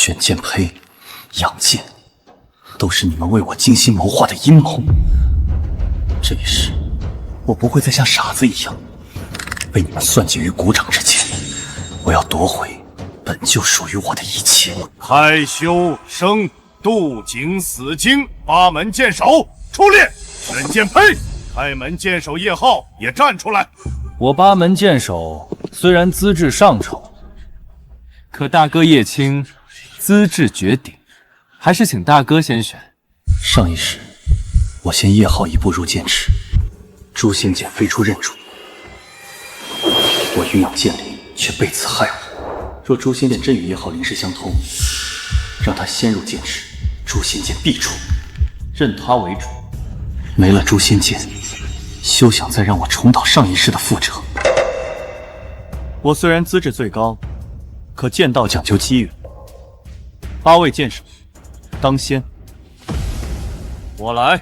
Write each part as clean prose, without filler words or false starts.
选剑胚、养剑，都是你们为我精心谋划的阴谋。这一世，我不会再像傻子一样被你们算计于股掌之间。我要夺回本就属于我的一切。开修生渡井死经八门剑手出列，选剑胚。开门剑手叶浩也站出来。我八门剑手虽然资质上丑，可大哥叶青资质绝顶，还是请大哥先选。上一世，我先叶浩一步入剑池，诛仙剑飞出刃主。我运养剑灵，却被此害我。若诛仙剑真与叶浩灵识相通，让他先入剑池，诛仙剑必出，任他为主。没了诛仙剑，休想再让我重蹈上一世的覆辙。我虽然资质最高，可剑道讲究机缘。8位剑手，当先。我来。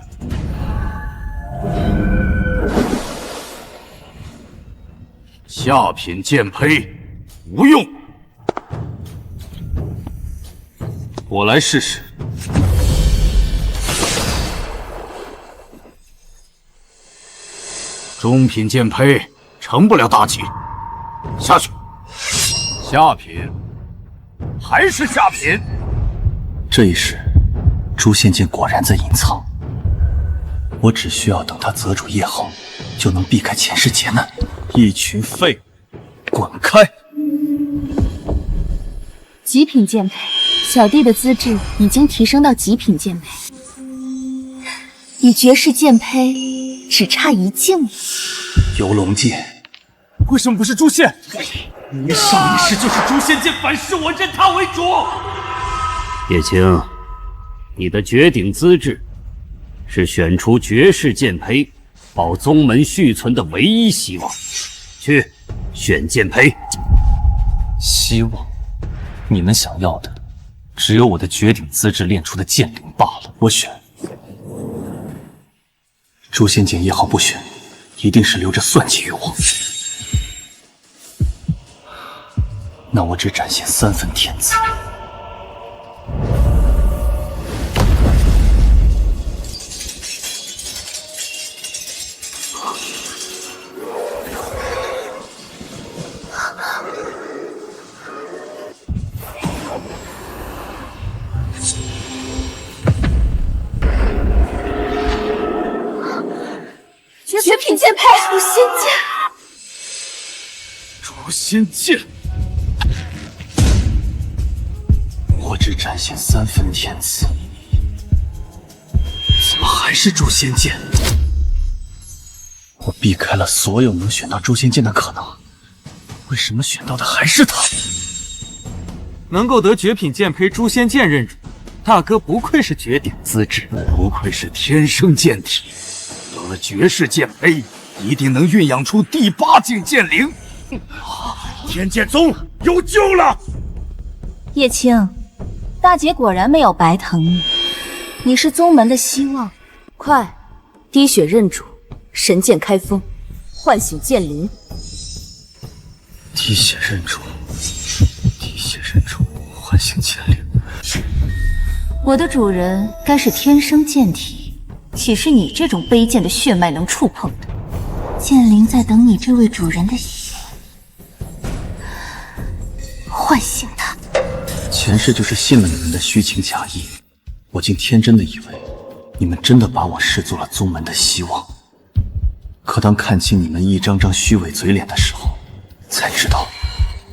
下品剑胚无用，我来试试。中品剑胚成不了大器，下去。下品，还是下品。这一世，诛仙剑果然在隐藏。我只需要等他择主叶浩，就能避开前世劫难。一群废物，滚开！极品剑胚，小弟的资质已经提升到极品剑胚，与绝世剑胚只差一境了。游龙剑，为什么不是诛仙？明明上一世就是诛仙剑反噬我，认他为主。叶青，你的绝顶资质是选出绝世剑胚，保宗门续存的唯一希望。去选剑胚。希望？你们想要的只有我的绝顶资质练出的剑灵罢了。我选诛仙剑，叶浩不选，一定是留着算计于我。那我只展现3分天资。绝品剑胚，诛仙剑，诛仙剑。我只展现3分天资，怎么还是诛仙剑？我避开了所有能选到诛仙剑的可能，为什么选到的还是他？能够得绝品剑胚诛仙剑认主，大哥不愧是绝顶资质，不愧是天生剑体。得了绝世剑胚，一定能酝养出第8境剑灵。天剑宗有救了！叶青，大姐果然没有白疼你，你是宗门的希望。快，滴血认主，神剑开封，唤醒剑灵。滴血认主，滴血认主，唤醒剑灵。我的主人该是天生剑体，岂是你这种卑贱的血脉能触碰的？剑灵在等你这位主人的血，唤醒他。前世就是信了你们的虚情假意，我竟天真的以为你们真的把我视作了宗门的希望。可当看清你们一张张虚伪嘴脸的时候，才知道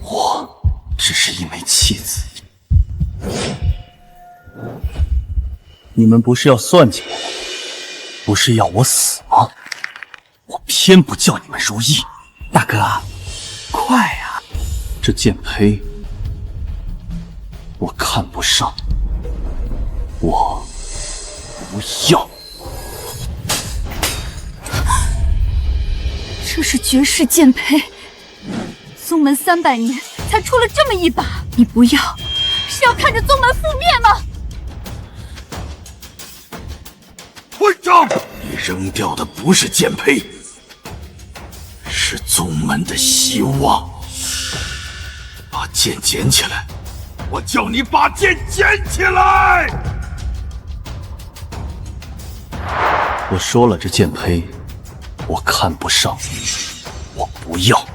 我只是一枚弃子。你们不是要算计我吗？不是要我死吗？我偏不叫你们如意。大哥，快啊！这剑胚我看不上，我不要。这是绝世剑胚，宗门300年才出了这么一把，你不要，是要看着宗门覆灭吗？混账！你扔掉的不是剑胚，是宗门的希望。把剑捡起来，我叫你把剑捡起来！我说了，这剑胚我看不上，我不要。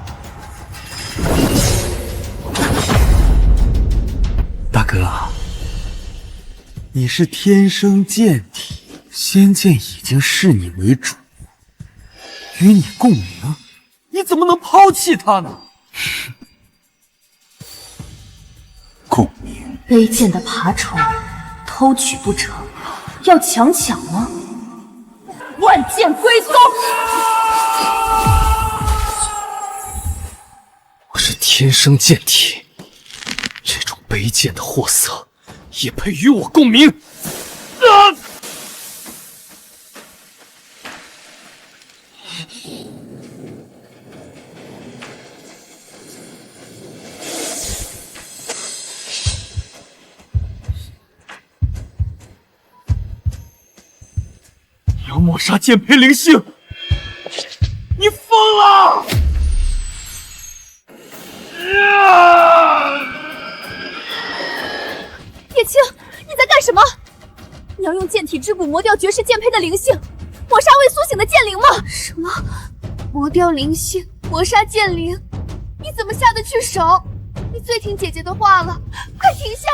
大哥，你是天生剑体，仙剑已经视你为主，与你共鸣，你怎么能抛弃他呢？共鸣，卑贱的爬虫，偷取不成，要强抢吗？万剑归宗！我是天生剑体，这种卑贱的货色也配与我共鸣？要抹杀剑胚灵性，你疯了！叶青，你在干什么？你要用剑体之骨磨掉绝世剑胚的灵性，抹杀未苏醒的剑灵吗？什么？磨掉灵性，抹杀剑灵？你怎么下得去手？你最听姐姐的话了，快停下！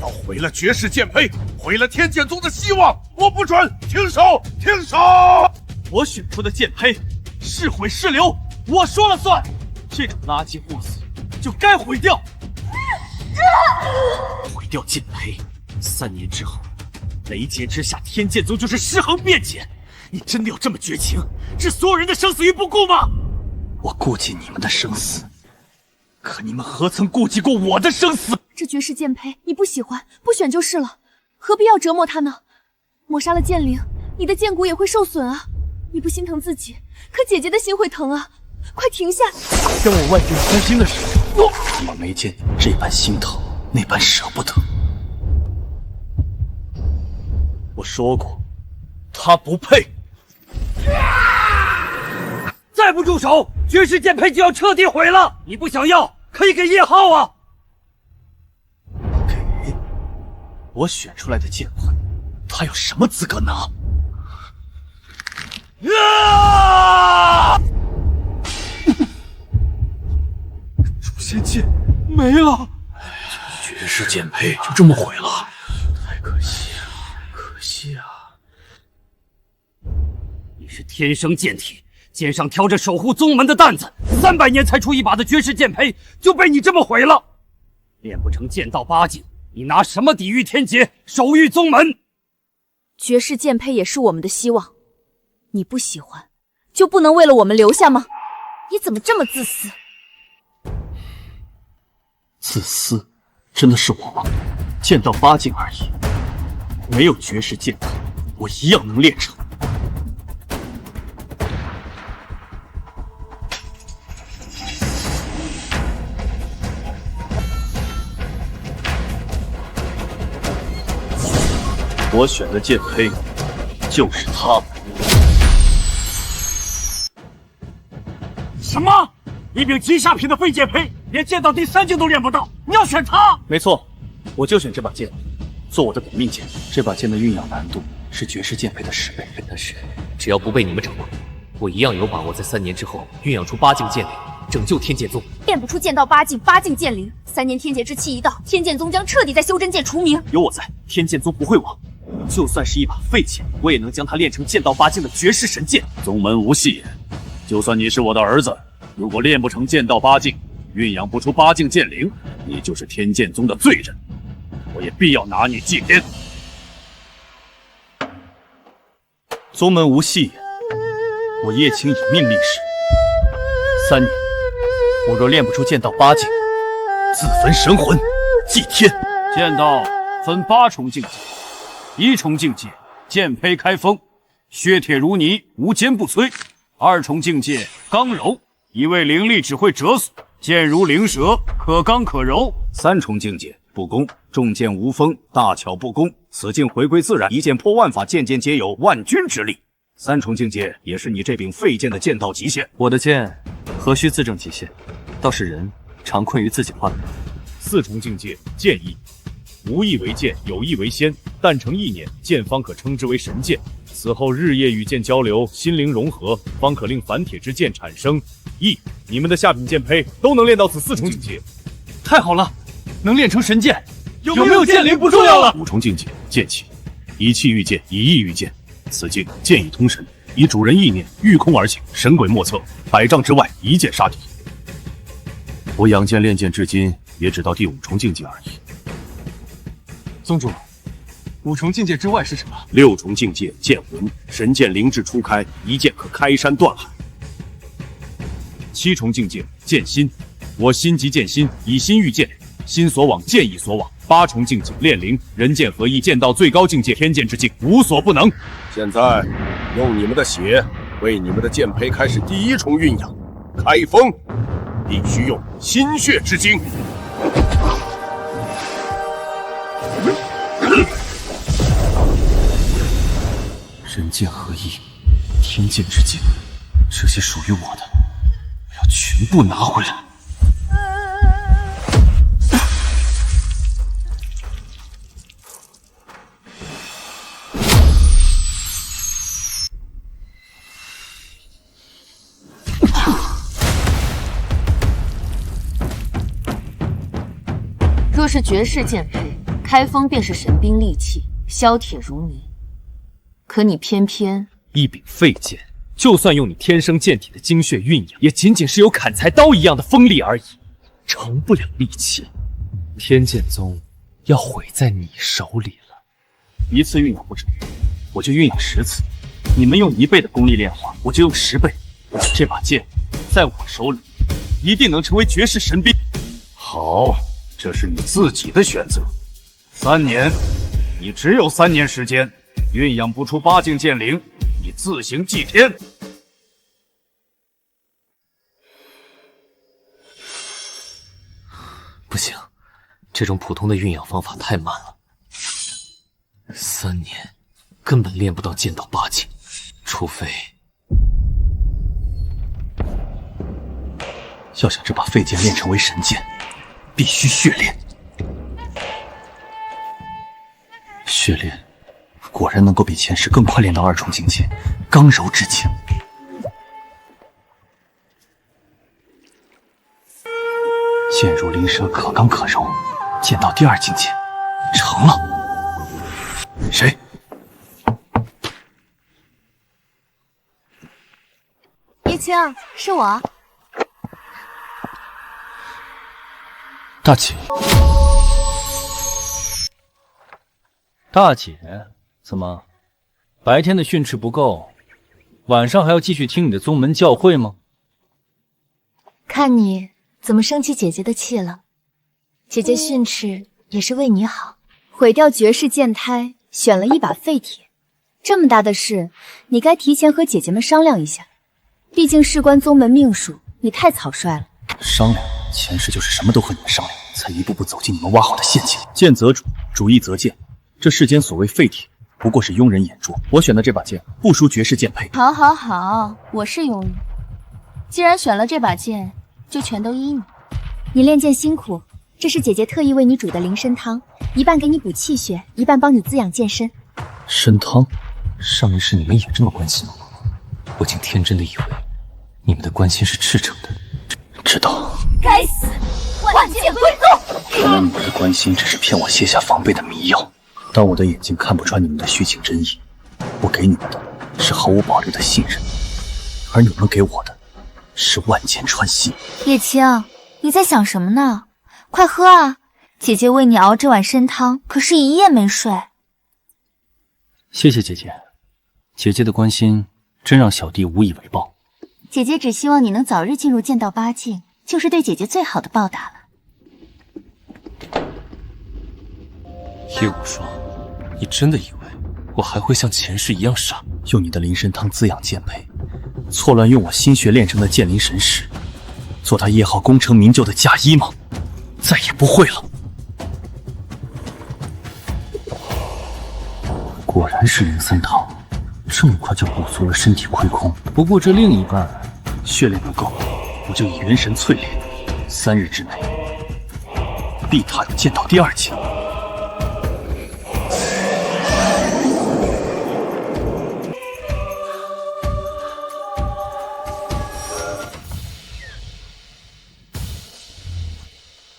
要毁了绝世剑胚，毁了天剑宗的希望，我不准！停手！停手！我选出的剑胚是毁是留，我说了算。这种垃圾货色就该毁掉。毁掉剑胚，3年之后，雷劫之下，天剑宗就是尸横遍野。你真的要这么绝情，置所有人的生死于不顾吗？我顾及你们的生死，可你们何曾顾及过我的生死？这绝世剑胚你不喜欢，不选就是了，何必要折磨它呢？抹杀了剑灵，你的剑骨也会受损啊！你不心疼自己，可姐姐的心会疼啊！快停下！让我万分伤心的是，我没见你这般心疼，那般舍不得。我说过，他不配。再不住手，绝世剑胚就要彻底毁了！你不想要，可以给叶浩啊！给我选出来的剑魂，他有什么资格拿？诛仙剑没了，绝世剑胚就这么毁了，太可惜了，可惜啊！你是天生剑体，肩上挑着守护宗门的担子，300年才出一把的绝世剑胚就被你这么毁了。练不成剑道8境，你拿什么抵御天劫，守御宗门？绝世剑胚也是我们的希望，你不喜欢，就不能为了我们留下吗？你怎么这么自私？自私，真的是我吗？剑道8境而已，没有绝世剑胚，我一样能练成。我选的剑胚就是它。什么？一柄极下品的废剑胚，连剑道第3境都练不到，你要选它？没错，我就选这把剑，做我的本命剑。这把剑的运养难度是绝世剑胚的10倍，但是只要不被你们掌握，我一样有把握在3年之后酝养出8境剑灵，拯救天剑宗。练不出剑道8境8境剑灵，3年天劫之期一到，天剑宗将彻底在修真界除名。有我在，天剑宗不会亡。就算是一把废剑，我也能将它练成剑道8境的绝世神剑。宗门无戏言，就算你是我的儿子，如果练不成剑道8境，酝养不出8境剑灵，你就是天剑宗的罪人，我也必要拿你祭天。宗门无戏言，我叶青以命立誓，3年，我若练不出剑道8境，自焚神魂，祭天。剑道分8重境界，1重境界剑胚开封，削铁如泥，无坚不摧；2重境界刚柔，一味灵力只会折损，剑如灵蛇，可刚可柔；3重境界不攻，重剑无锋，大巧不工，此境回归自然，一剑破万法，件件皆有万钧之力。3重境界也是你这柄废剑的剑道极限。我的剑何须自证极限，倒是人常困于自己幻梦。4重境界剑意，无意为剑，有意为仙，但成意念，剑方可称之为神剑。此后日夜与剑交流，心灵融合，方可令凡铁之剑产生意。你们的下品剑胚都能练到此4重境界，太好了，能练成神剑。有没有剑灵不重要了。5重境界剑气，以气御剑，以意御剑。此境剑意通神，以主人意念御空而行，神鬼莫测，100丈之外一剑杀敌。我养剑练剑至今，也只到第5重境界而已。宗主，5重境界之外是什么？6重境界剑魂，神剑灵智初开，一剑可开山断海。7重境界剑心，我心即剑心，以心御剑，心所往，剑意所往。8重境界炼灵，人剑合一，剑到最高境界，天剑之境，无所不能。现在用你们的血为你们的剑胚开始第1重酝养，开封必须用心血之精。人剑合一，天剑之境，这些属于我的，我要全部拿回来。若是绝世剑胚，开封便是神兵利器，削铁如泥。可你偏偏一柄废剑，就算用你天生剑体的精血蕴养，也仅仅是有砍柴刀一样的锋利而已，成不了利器。天剑宗要毁在你手里了。1次运养不成，我就运养10次。你们用1倍的功力炼化，我就用10倍。这把剑在我手里，一定能成为绝世神兵。好，这是你自己的选择。3年，你只有3年时间，运养不出8境剑灵，你自行祭天。不行，这种普通的运养方法太慢了，3年根本练不到剑道8境，除非要想这把废剑练成为神剑，必须血炼。血炼果然能够比前世更快练到2重境界，刚柔之境。剑如灵蛇，可刚可柔，剑到第2境界，成了。谁？叶青，是我。大姐。大姐，怎么，白天的训斥不够，晚上还要继续听你的宗门教诲吗？看你怎么生起姐姐的气了。姐姐训斥也是为你好，毁掉绝世剑胎，选了一把废铁，这么大的事，你该提前和姐姐们商量一下。毕竟事关宗门命数，你太草率了。商量？前世就是什么都和你们商量，才一步步走进你们挖好的陷阱。剑则主，主意则剑。这世间所谓废铁，不过是庸人眼拙。我选的这把剑不输绝世剑胚。好，好，好，我是庸人。既然选了这把剑，就全都依你。你练剑辛苦，这是姐姐特意为你煮的灵参汤，一半给你补气血，一半帮你滋养健身。参汤？上一世你们也这么关心我？我竟天真的以为你们的关心是赤诚的。知道。该死，万剑归宗！原来你们的关心只是骗我卸下防备的迷药。当我的眼睛看不穿你们的虚情真意，我给你们的是毫无保留的信任，而你们给我的是万箭穿心。叶青，你在想什么呢？快喝啊！姐姐为你熬这碗参汤，可是一夜没睡。谢谢姐姐，姐姐的关心真让小弟无以为报。姐姐只希望你能早日进入剑道8境，就是对姐姐最好的报答了。叶无双，你真的以为我还会像前世一样傻？用你的灵参汤滋养剑胚，错乱用我心血炼成的剑灵神石，做他叶浩功成名就的嫁衣吗？再也不会了。果然是灵参汤，这么快就补足了身体亏空。不过这另一半血炼不够，我就以元神淬炼，3日之内必踏入剑道第2境。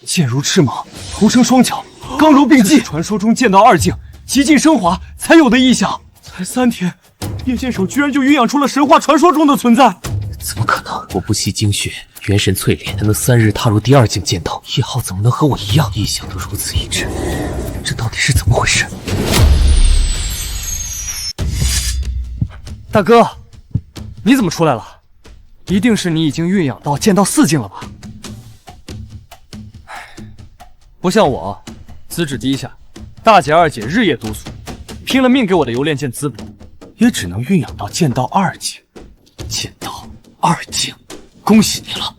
剑如翅膀，头生双脚，刚柔并济。传说中剑道2境极尽升华才有的异象。才3天，叶剑手居然就酝养出了神话传说中的存在。怎么可能？我不惜精血，元神淬炼，才能3日踏入第2境剑道。叶浩怎么能和我一样？异象都如此一致，这到底是怎么回事？大哥，你怎么出来了？一定是你已经酝养到剑道4境了吧？不像我，资质低下，大姐二姐日夜督促，拼了命给我的游炼剑滋补，也只能酝养到剑道2境。剑道2境，恭喜你了！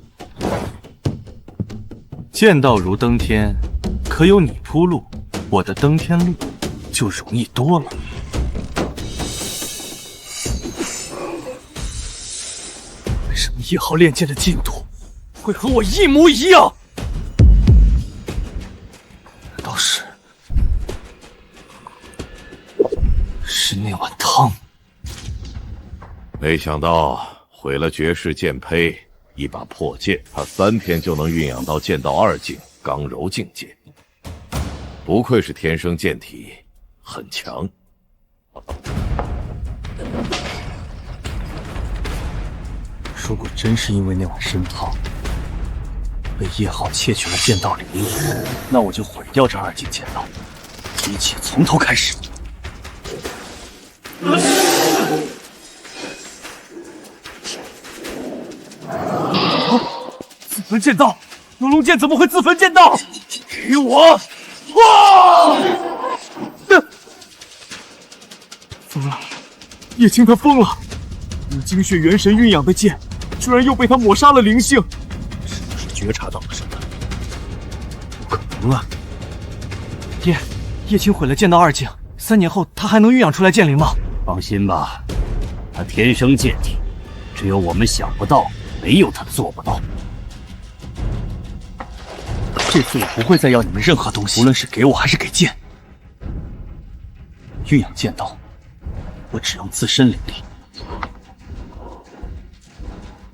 剑道如登天，可有你铺路，我的登天路就容易多了。为什么叶浩练剑的进度会和我一模一样？难道是那碗汤？没想到毁了绝世剑胚，一把破剑，他3天就能酝养到剑道2境刚柔境界，不愧是天生剑体，很强。如果真是因为那碗参汤被叶浩窃取了剑道灵力，那我就毁掉这2境剑道，一切从头开始。自焚剑道，龙龙剑怎么会自焚剑道？给我！哇！疯了，叶青他疯了！用精血元神酝养的剑，居然又被他抹杀了灵性，是不是觉察到了什么？不可能啊！叶青毁了剑道2境，3年后他还能酝养出来剑灵吗？放心吧，他天生剑体，只有我们想不到，没有他做不到。这次我不会再要你们任何东西，无论是给我还是给剑。酝养剑道，我只用自身灵力。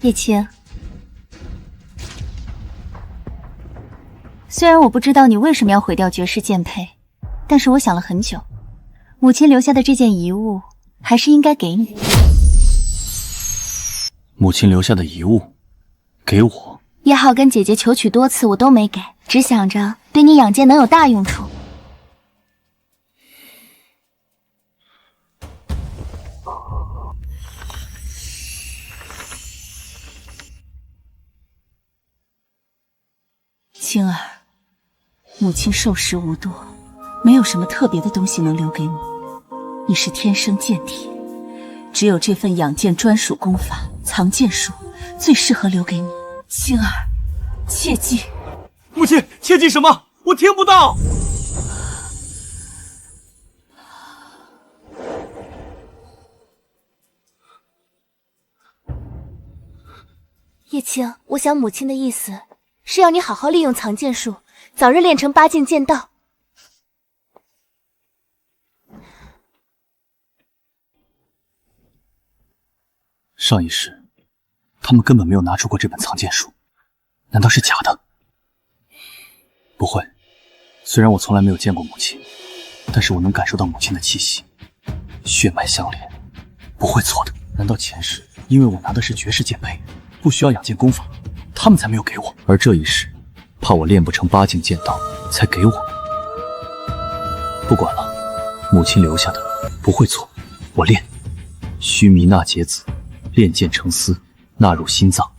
叶青，虽然我不知道你为什么要毁掉绝世剑胚，但是我想了很久，母亲留下的这件遗物还是应该给你。母亲留下的遗物，给我？叶浩跟姐姐求取多次，我都没给，只想着对你养剑能有大用处。青儿，母亲受食无多，没有什么特别的东西能留给你。你是天生剑体，只有这份养剑专属功法藏剑术最适合留给你。青儿，切记！母亲，切记什么？我听不到。叶青，我想母亲的意思是要你好好利用藏剑术，早日练成8境剑道。上一世，他们根本没有拿出过这本藏剑术，难道是假的？不会，虽然我从来没有见过母亲，但是我能感受到母亲的气息，血脉相连，不会错的。难道前世因为我拿的是绝世剑胚，不需要养剑功法，他们才没有给我，而这一世怕我练不成8境剑道，才给我？不管了，母亲留下的不会错，我练。须弥纳结子，炼剑成丝，纳入心脏，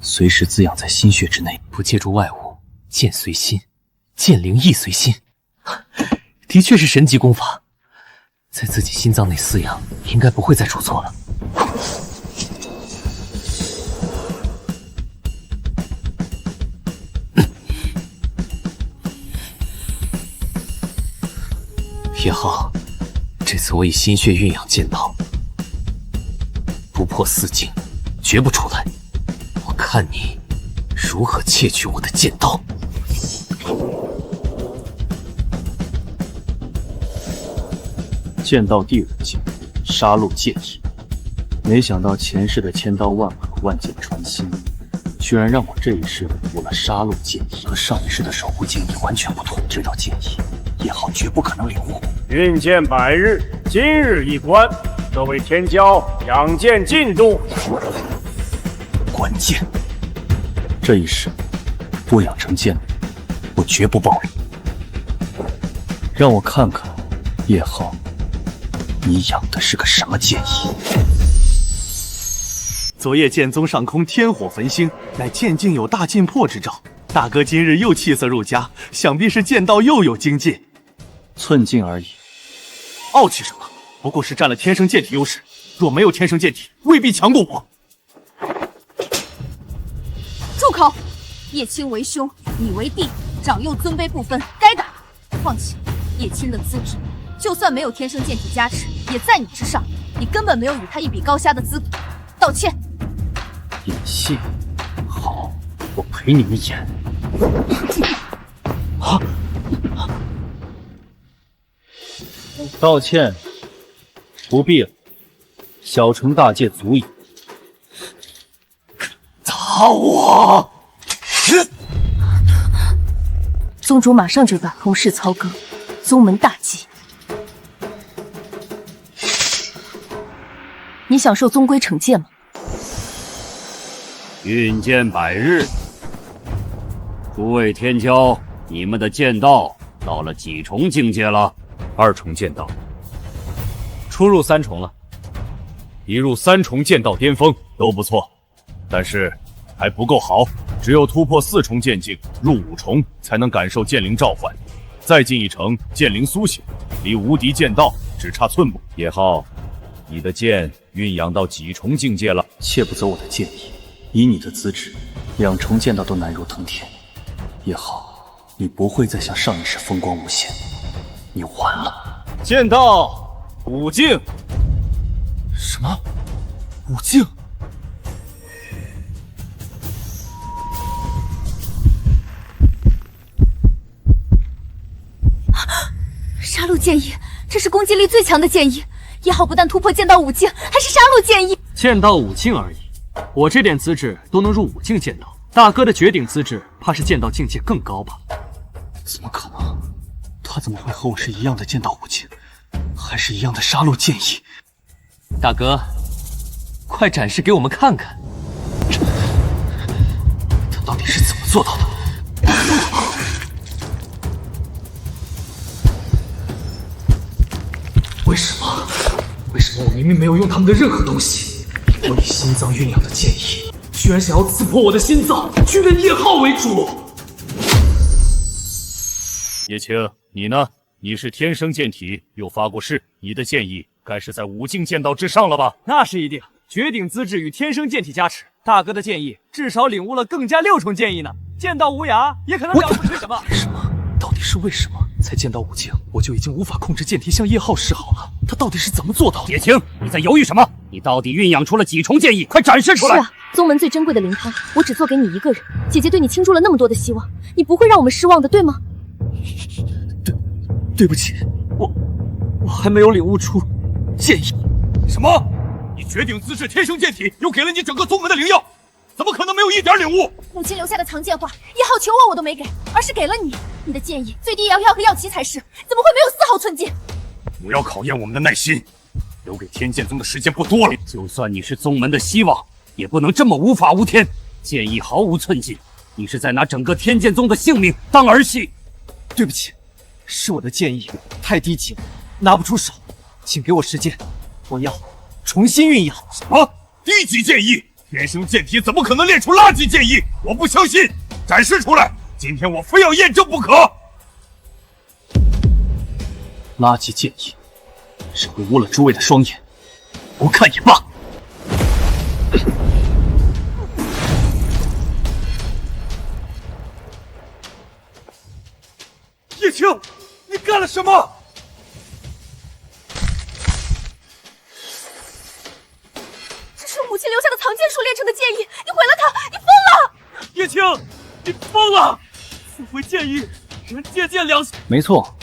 随时滋养在心血之内，不借助外物，剑随心，剑灵亦随心，的确是神级功法，在自己心脏内饲养，应该不会再出错了。叶浩，这次我以心血酝养剑道，不破4境，绝不出来。我看你如何窃取我的剑刀。剑道第5境，杀戮剑意。没想到前世的千刀万剐，万剑穿心，居然让我这一世领悟了杀戮剑意，和上一世的守护剑意完全不同。这道剑意，叶浩绝不可能领悟。运剑100日，今日一关。各位天骄，养剑进度。关键，这一世不养成剑，我绝不报名。让我看看，叶浩，你养的是个什么剑意？昨夜剑宗上空天火焚星，乃剑境有大进破之兆。大哥今日又气色入佳，想必是剑道又有精进。寸进而已。傲气什么？不过是占了天生剑体优势，若没有天生剑体，未必强过我。住口！叶青为兄，你为弟，长幼尊卑不分，该打。况且叶青的资质，就算没有天生剑体加持，也在你之上，你根本没有与他一比高下的资格。道歉。演戏？好，我陪你们演。啊！道歉，不必了，小惩大戒足矣。打我！宗主马上就把同事操戈，宗门大忌。你想受宗规惩戒吗？运剑100日，诸位天骄，你们的剑道到了几重境界了？2重剑道，初入3重了，已入3重剑道巅峰，都不错，但是还不够好，只有突破4重剑境，入5重，才能感受剑灵召唤，再进一层剑灵苏醒，离无敌剑道只差寸步。叶浩，你的剑运养到几重境界了？切不走我的建议，以你的资质，2重剑道都难如登天。叶浩，你不会再像上一世风光无限，你完了。剑道5境。什么？5境？杀戮剑意，这是攻击力最强的剑意。叶浩不但突破剑道5境，还是杀戮剑意。剑道5境而已，我这点资质都能入5境剑道，大哥的绝顶资质怕是剑道境界更高吧？怎么可能？他怎么会和我是一样的剑道5境，还是一样的杀戮剑意？大哥，快展示给我们看看，他到底是怎么做到的？为什么？为什么我明明没有用他们的任何东西，我以心脏酝养的剑意，居然想要刺破我的心脏，去认叶浩为主？叶青，你呢？你是天生剑体，又发过誓，你的剑意该是在5境剑道之上了吧？那是一定，绝顶资质与天生剑体加持，大哥的剑意至少领悟了更加6重剑意呢。剑道无涯也可能了不起什么？为什么？到底是为什么？才剑道5境，我就已经无法控制剑体向叶浩示好了。他到底是怎么做到的？叶青，你在犹豫什么？你到底酝养出了几重剑意？快展示出来！是啊，宗门最珍贵的灵汤，我只做给你一个人。姐姐对你倾注了那么多的希望，你不会让我们失望的，对吗？对不起，我还没有领悟出剑意。什么？你绝顶资质天生剑体，又给了你整个宗门的灵药，怎么可能没有一点领悟？母亲留下的藏剑画，叶浩求我都没给，而是给了你。你的剑意最低也要1个药旗才是，怎么会没有丝毫寸进？不要考验我们的耐心，留给天剑宗的时间不多了。就算你是宗门的希望，也不能这么无法无天，剑意毫无寸进。你是在拿整个天剑宗的性命当儿戏。对不起，是我的剑意太低级，拿不出手，请给我时间，我要重新运养。什么低级剑意？天生剑体怎么可能练出垃圾剑意？我不相信！展示出来！今天我非要验证不可。垃圾剑意，是会污了诸位的双眼，不看也罢。叶青，你干了什么？这是母亲留下的藏剑术炼成的剑意，你毁了它，你疯了！叶青，你疯了！自毁剑意，人借剑两。没错，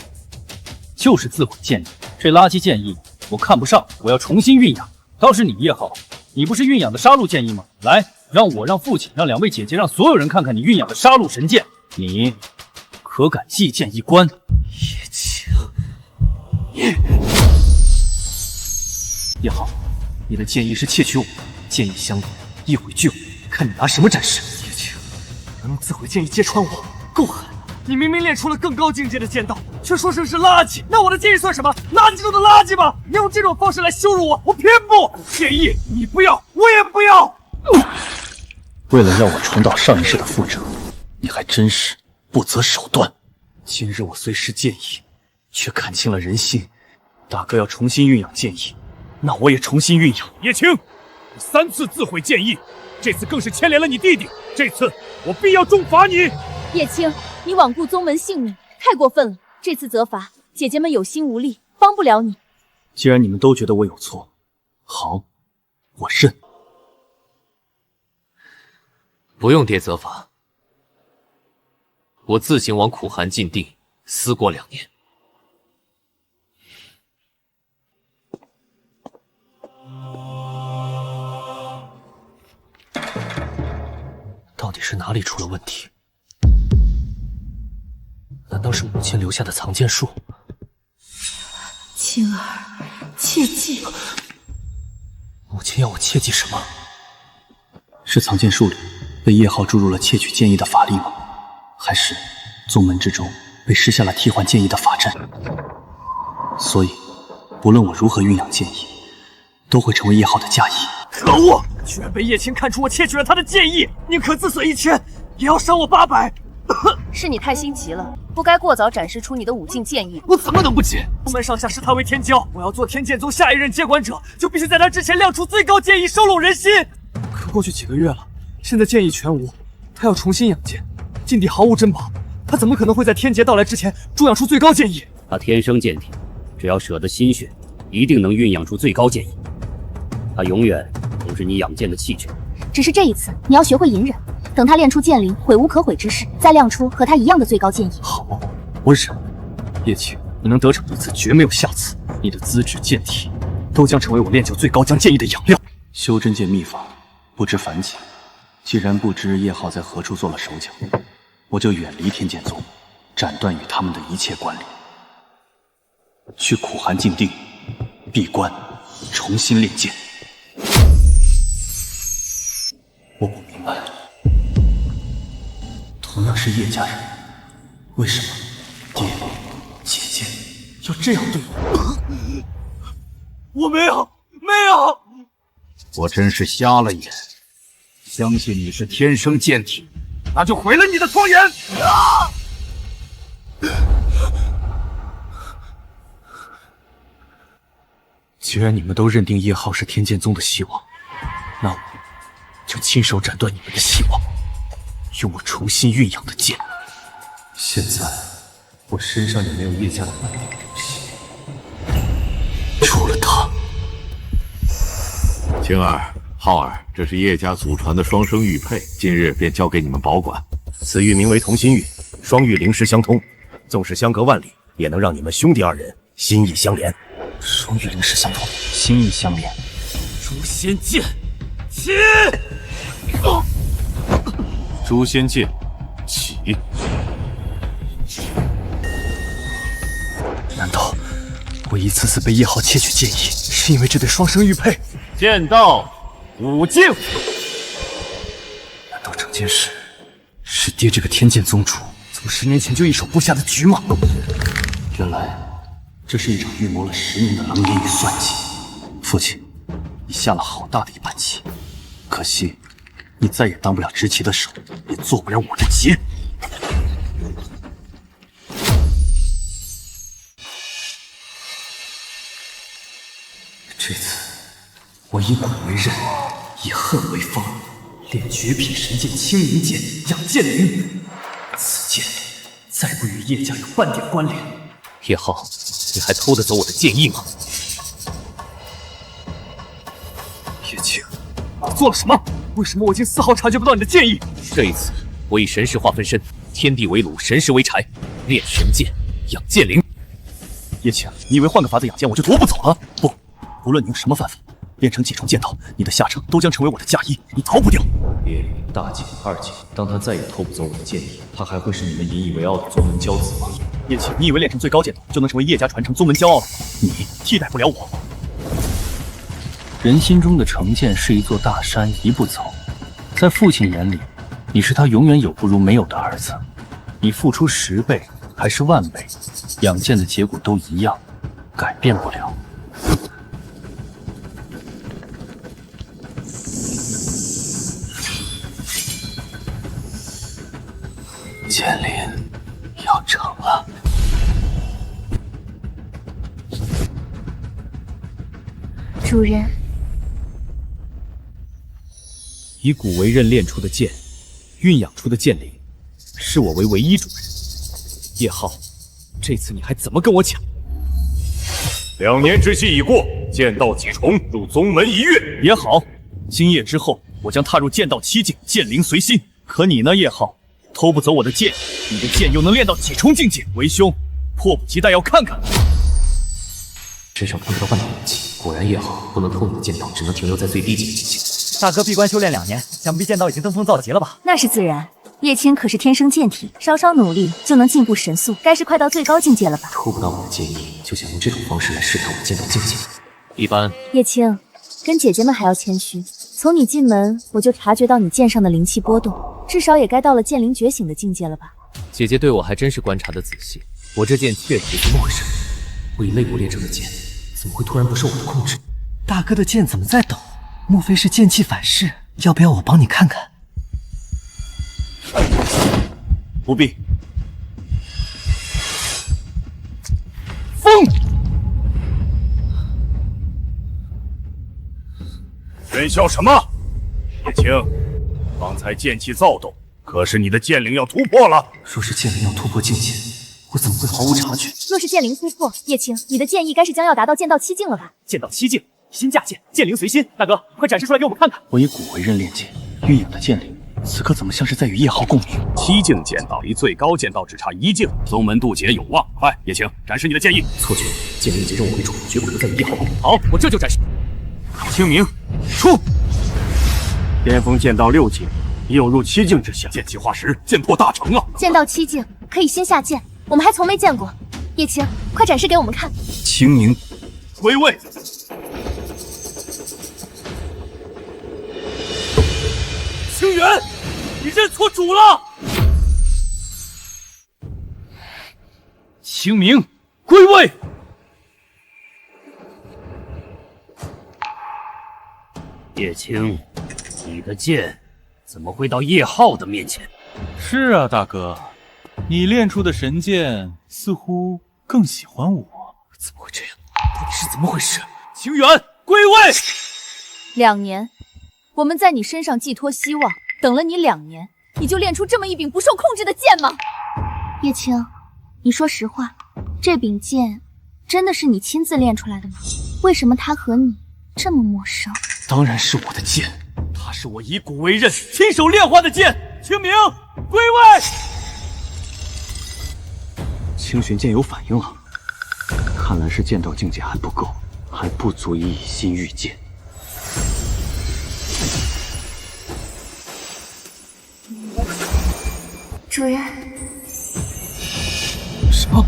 就是自毁剑意。这垃圾剑意我看不上，我要重新运养。倒是你叶浩，你不是运养的杀戮剑意吗？来，让父亲，让两位姐姐，让所有人看看你运养的杀戮神剑，你可敢祭剑一关？叶青，叶浩，你的剑意是窃取我，剑意相连，一毁俱毁，看你拿什么展示！叶青，能用自毁剑意揭穿我，够狠！你明明练出了更高境界的剑道，却说成是垃圾，那我的剑意算什么？垃圾中的垃圾吗？你用这种方式来羞辱我，我偏不！剑意你不要，我也不要！为了要我重蹈上一世的覆辙，你还真是不择手段。今日我虽失剑意，却看清了人心。大哥要重新运养剑意，那我也重新运养。叶青，你3次自毁剑意，这次更是牵连了你弟弟，这次我必要重罚你。叶青，你罔顾宗门性命，太过分了。这次责罚，姐姐们有心无力，帮不了你。既然你们都觉得我有错，好，我认。不用爹责罚，我自行往苦寒禁定思过2年。到底是哪里出了问题？难道是母亲留下的藏剑术？青儿，切记！母亲要我切记什么？是藏剑术里被叶浩注入了窃取剑意的法力吗？还是宗门之中被施下了替换剑意的法阵？所以，不论我如何运养剑意，都会成为叶浩的嫁衣。可恶！居然被叶青看出我窃取了他的剑意，宁可自损1000，也要伤我800。是你太心急了，不该过早展示出你的武境剑意。我怎么能不急？宗门上下视他为天骄，我要做天剑宗下一任接管者，就必须在他之前亮出最高剑意，收拢人心。可过去几个月了，现在剑意全无，他要重新养剑，禁地毫无珍宝，他怎么可能会在天劫到来之前助养出最高剑意？他天生剑体，只要舍得心血，一定能酝养出最高剑意。他永远都是你养剑的器具。只是这一次，你要学会隐忍，等他练出剑灵毁无可毁之势，再亮出和他一样的最高剑意。好，我忍。叶青，你能得逞一次，绝没有下次。你的资质、剑体，都将成为我练就最高将剑意的养料。修真界秘法，不知凡几。既然不知叶浩在何处做了手脚，我就远离天剑宗，斩断与他们的一切关联，去苦寒禁定，闭关，重新练剑。我不明白，同样是叶家人，为什么爹、姐姐要这样对我？我没有，没有！我真是瞎了眼，相信你是天生剑体，那就毁了你的庄园！既然你们都认定叶浩是天剑宗的希望，那我就亲手斩断你们的希望，用我重新运养的剑。现在我身上也没有叶家的半点东西，除了他。青儿、浩儿，这是叶家祖传的双生玉佩，今日便交给你们保管。此玉名为同心玉，双玉灵石相通，纵使相隔万里，也能让你们兄弟2人心意相连。双玉灵石相通，心意相连。诛仙剑，起！诛仙剑，起！难道我一次次被叶浩窃取剑意，是因为这对双生玉佩？剑道武境。难道整件事是爹这个天剑宗主从10年前就一手布下的局吗？原来这是一场预谋了10年的冷眼与算计。父亲，你下了好大的一盘棋，可惜你再也当不了执棋的手，也做不了我的劫。这次我以苦为刃，以恨为锋，练绝品神剑青灵剑，养剑灵。此剑再不与叶家有半点关联。叶浩，你还偷得走我的剑意吗？叶青，你做了什么？为什么我竟丝毫察觉不到你的剑意？这一次，我以神识化分身，天地为炉，神识为柴，练神剑，养剑灵。叶青，你以为换个法子养剑我就夺不走了？不，无论你用什么法子练成几重剑道，你的下场都将成为我的嫁衣，你逃不掉。叶灵、大姐、二姐，当他再也偷不走我的剑体，他还会是你们引以为傲的宗门骄子吗？叶青，你以为练成最高剑道就能成为叶家传承宗门骄傲了吗？你替代不了我。人心中的成见是一座大山，一步走。在父亲眼里，你是他永远有不如没有的儿子。你付出10倍还是万倍，养剑的结果都一样，改变不了。剑灵要成了。主人，以古为刃炼出的剑，蕴养出的剑灵，视我为唯一主人。叶浩，这次你还怎么跟我抢？2年之期已过，剑道几重，入宗门1月也好。今夜之后，我将踏入剑道7境，剑灵随心。可你呢，叶浩，偷不走我的剑，你的剑又能练到几重境界？为兄迫不及待要看看。身上碰不到半点灵气，果然叶浩不能偷你的剑道，只能停留在最低级的境界。大哥闭关修炼2年，想必剑道已经登峰造极了吧？那是自然。叶青可是天生剑体，稍稍努力就能进步神速，该是快到最高境界了吧？偷不到我的剑意，就想用这种方式来试探我的剑道境界。一般。叶青，跟姐姐们还要谦虚。从你进门，我就察觉到你剑上的灵气波动，至少也该到了剑灵觉醒的境界了吧？姐姐对我还真是观察的仔细。我这剑确实怎么回事？我以肋骨炼成的剑，怎么会突然不受我的控制？大哥的剑怎么在抖？莫非是剑气反噬？要不要我帮你看看？不必。风！喧嚣什么？叶青，刚才剑气躁动，可是你的剑灵要突破了。若是剑灵要突破境界，我怎么会毫无察觉？若是剑灵突破，叶青，你的剑意该是将要达到剑道7境了吧？剑道7境，新架剑，剑灵随心。大哥，快展示出来给我们看看。我以古为刃炼剑，蕴养的剑灵，此刻怎么像是在与叶浩共鸣？7境剑道离最高剑道只差1境，宗门渡劫有望。快，叶青，展示你的剑意。错觉，剑灵以任我为主，绝不可能在与叶浩共鸣。好，我这就展示。清明，出！巅峰剑道6境，已有入7境之象，剑气化石，剑破大成啊！剑道7境可以新下剑，我们还从没见过。叶青，快展示给我们看。清明，归位。清源，你认错主了。清明，归位。叶青，你的剑怎么会到叶浩的面前？是啊，大哥，你练出的神剑似乎更喜欢我。怎么会这样？到底是怎么回事？清源，归位。2年，我们在你身上寄托希望，等了你2年，你就练出这么一柄不受控制的剑吗？叶青，你说实话，这柄剑真的是你亲自练出来的吗？为什么它和你这么陌生？当然是我的剑，它是我以古为刃，亲手炼化的剑。清明，归位。清玄剑有反应了，看来是剑道境界还不够，还不足以以心御剑。主人，什么？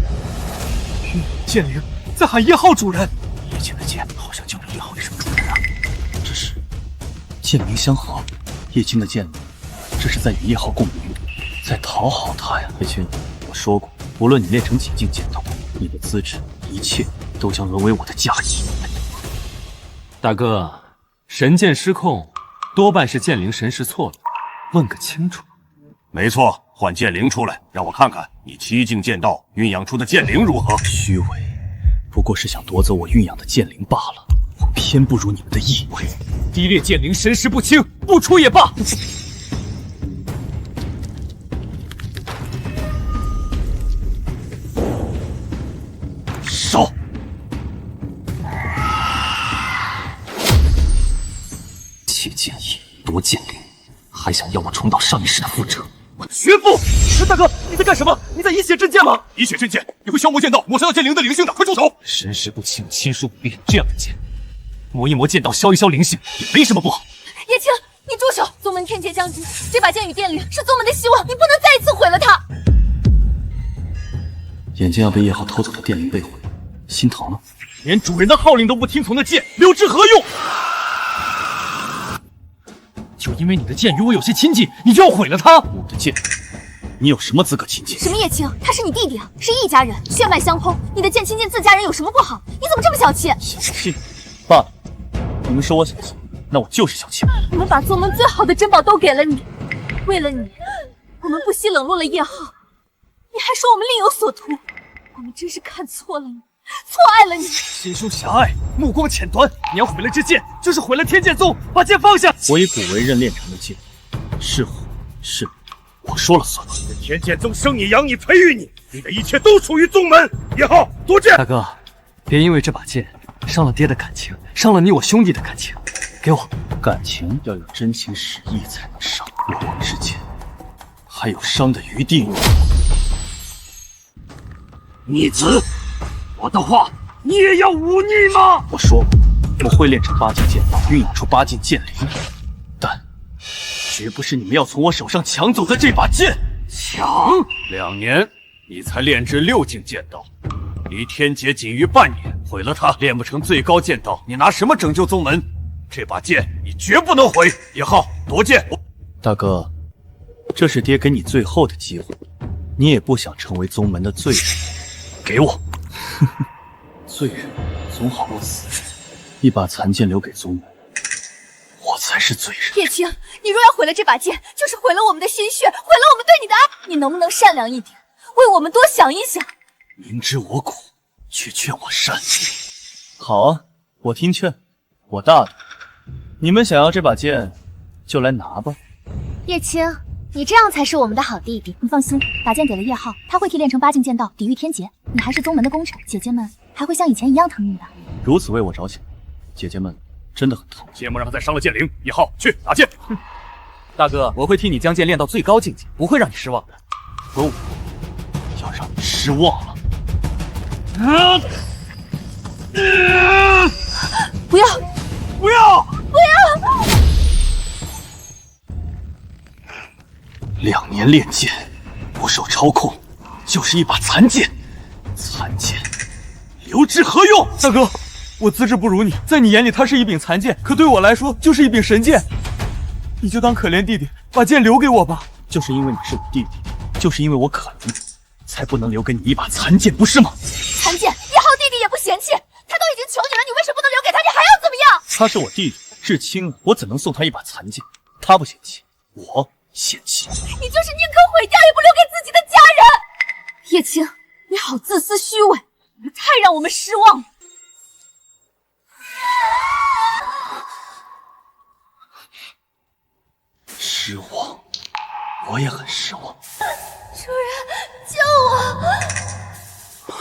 剑灵在喊叶浩主人。叶青的剑好像叫着叶浩一声主人啊，这是剑灵相合。叶青的剑灵，这是在与叶浩共鸣，在讨好他呀。叶青，我说过，无论你练成几境剑道，你的资质，一切都将沦为我的嫁衣。大哥，神剑失控，多半是剑灵神识错了，问个清楚。没错，换剑灵出来，让我看看你7境剑道蕴养出的剑灵如何。虚伪，不过是想夺走我蕴养的剑灵罢了。我偏不如你们的意。低劣剑灵神识不清，不出也罢。烧！窃剑意，夺剑灵，还想要我重蹈上一世的覆辙？我的学父！大哥，你在干什么？你在以血镇剑吗？以血镇剑，你会消磨剑道，抹杀到剑灵的灵性的，快住手！神识不清，亲疏不辨，这样的剑，磨一磨剑道，消一消灵性，也没什么不好。叶青，你住手！宗门天劫将军，这把剑与电灵是宗门的希望，你不能再一次毁了它。眼见要被叶浩偷走的电灵被毁，心疼了。连主人的号令都不听从的剑，留之何用？就因为你的剑与我有些亲近，你就要毁了它？我的剑，你有什么资格亲近？什么叶青？他是你弟弟啊，是一家人，血脉相通。你的剑亲近自家人有什么不好？你怎么这么小气？小气？罢了，你们说我小气，那我就是小气。我们把宗门最好的珍宝都给了你，为了你，我们不惜冷落了叶浩，你还说我们另有所图，我们真是看错了你，错爱了你。心胸狭隘，目光浅短，你要毁了这剑，就是毁了天剑宗。把剑放下！我以古为刃炼成的剑，是毁是灭，我说了算。天剑宗生你养你培育你，你的一切都属于宗门。叶浩，夺剑！大哥，别因为这把剑伤了爹的感情，伤了你我兄弟的感情。给我。感情要有真情实意才能伤，我我之间还有伤的余地吗？逆子，我的话你也要忤逆吗？我说过，我会炼成8境剑道，运养出8境剑灵，但绝不是你们要从我手上抢走的这把剑。抢？2年，你才炼至6境剑道，离天劫仅余半年，毁了它，炼不成最高剑道，你拿什么拯救宗门？这把剑你绝不能毁！叶浩，夺剑！大哥，这是爹给你最后的机会，你也不想成为宗门的罪人，给我！罪人总好过死人，一把残剑留给宗门，我才是罪人。叶青，你若要毁了这把剑，就是毁了我们的心血，毁了我们对你的爱。你能不能善良一点，为我们多想一想？明知我苦，却劝我善。好啊，我听劝，我大度。你们想要这把剑，就来拿吧。叶青，你这样才是我们的好弟弟。你放心，把剑给了叶浩，他会替炼成8境剑道，抵御天劫。你还是宗门的功臣，姐姐们还会像以前一样疼你的。如此为我着想，姐姐们真的很疼。切莫让他再伤了剑灵。叶浩，去拿剑。大哥，我会替你将剑炼到最高境界，不会让你失望的。不，要让你失望了。不要！不要！不要！2年练剑，不受操控，就是一把残剑。残剑，留之何用？大哥，我资质不如你，在你眼里它是一柄残剑，可对我来说就是一柄神剑。你就当可怜弟弟，把剑留给我吧。就是因为你是我弟弟，就是因为我可怜你，才不能留给你一把残剑，不是吗？残剑，叶浩弟弟也不嫌弃，他都已经求你了，你为什么不能留给他？你还要怎么样？他是我弟弟，至亲了，我怎能送他一把残剑？他不嫌弃，我嫌弃。你就是宁可毁掉，也不留给自己的家人。叶青，你好自私虚伪，你太让我们失望了。失望，我也很失望。主人，救我！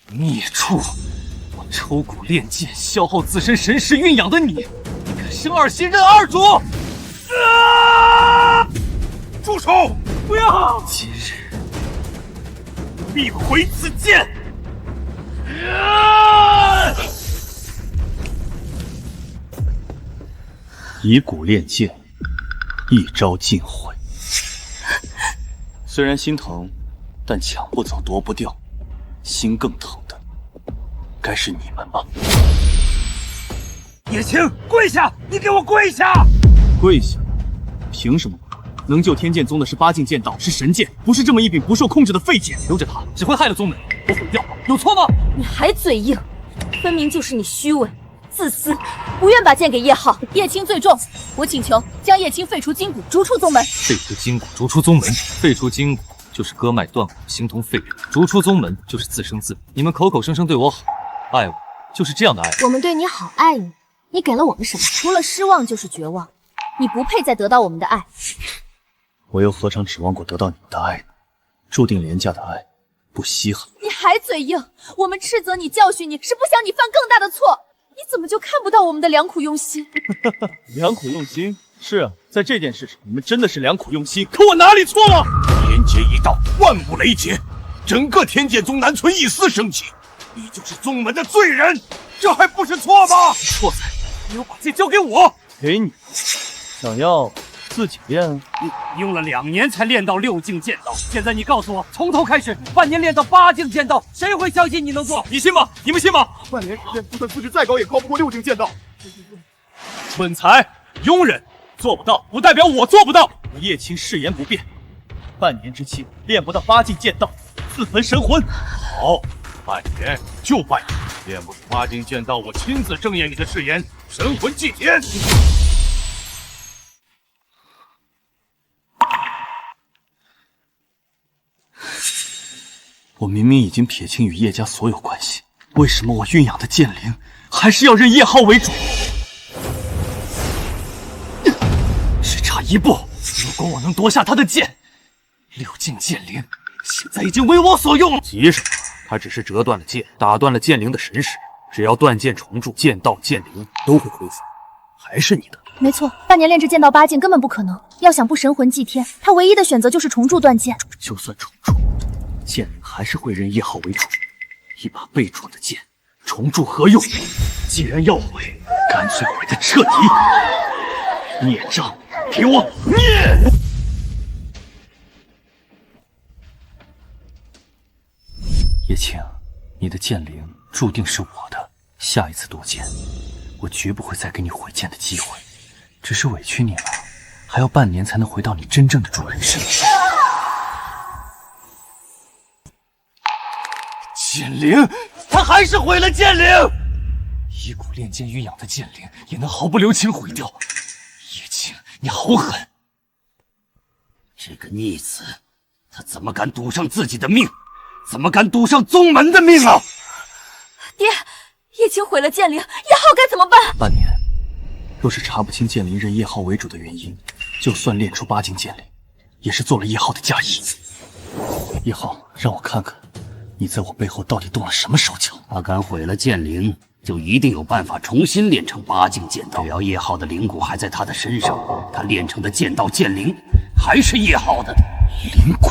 孽畜！我抽骨炼剑，消耗自身神识蕴养的你，敢生二心认二主！住手！不要！今日必毁此剑！以骨炼剑，一招尽毁。虽然心疼，但抢不走，夺不掉，心更疼的，该是你们吧？叶青，跪下！你给我跪下！跪下？凭什么？能救天剑宗的是8境剑道，是神剑，不是这么一柄不受控制的废剑。留着它，只会害了宗门。我毁掉，有错吗？你还嘴硬，分明就是你虚伪、自私，不愿把剑给叶浩。叶青最重，我请求将叶青废除筋骨，逐出宗门。废除筋骨，逐出宗门。废除筋骨就是割脉断骨，形同废人；逐出宗门就是自生自灭。你们口口声声对我好，爱我，就是这样的爱我。我们对你好，爱你，你给了我们什么？除了失望就是绝望。你不配再得到我们的爱。我又何尝指望过得到你们的爱呢？注定廉价的爱，不稀罕。你还嘴硬，我们斥责你、教训你，是不想你犯更大的错。你怎么就看不到我们的良苦用心？良苦用心是啊，在这件事上，你们真的是良苦用心，可我哪里错了？天劫一到，万不雷劫，整个天剑宗难存一丝生气。你就是宗门的罪人，这还不是错吗？错在你要把剑交给我，给你，想要自己练？用了2年才练到6境剑道，现在你告诉我，从头开始，半年练到8境剑道，谁会相信你能做？你信吗？你们信吗？半年时间，就算资质再高，也靠不过6境剑道。蠢材，庸人，做不到不代表我做不到。我叶青誓言不变，半年之期练不到8境剑道，自焚神魂。好，半年就半年，练不出8境剑道，我亲自正验你的誓言，神魂祭天。我明明已经撇清与叶家所有关系，为什么我蕴养的剑灵还是要认叶浩为主？只差一步，如果我能夺下他的剑，6境剑灵现在已经为我所用。急什么？他只是折断了剑，打断了剑灵的神识，只要断剑重铸，剑道剑灵都会恢复，还是你的。没错，半年炼制剑道8境根本不可能。要想不神魂祭天，他唯一的选择就是重铸断剑。就算重铸，剑灵还是会认叶浩为主。一把被铸的剑，重铸何用？既然要毁，干脆毁得彻底。孽障，给我灭！叶青，你的剑灵注定是我的。下一次夺剑，我绝不会再给你回剑的机会。只是委屈你了，还要半年才能回到你真正的主人身上。剑灵，他还是毁了剑灵！一股炼剑蕴养的剑灵，也能毫不留情毁掉。叶青，你好狠！这个逆子，他怎么敢赌上自己的命？怎么敢赌上宗门的命啊！爹，叶青毁了剑灵，叶浩该怎么办？半年，若是查不清剑灵认叶浩为主的原因，就算练出8境剑灵，也是做了叶浩的嫁衣。叶浩，让我看看，你在我背后到底动了什么手脚？他敢毁了剑灵，就一定有办法重新练成8境剑道。只要叶浩的灵骨还在他的身上，他练成的剑道剑灵还是叶浩的灵骨。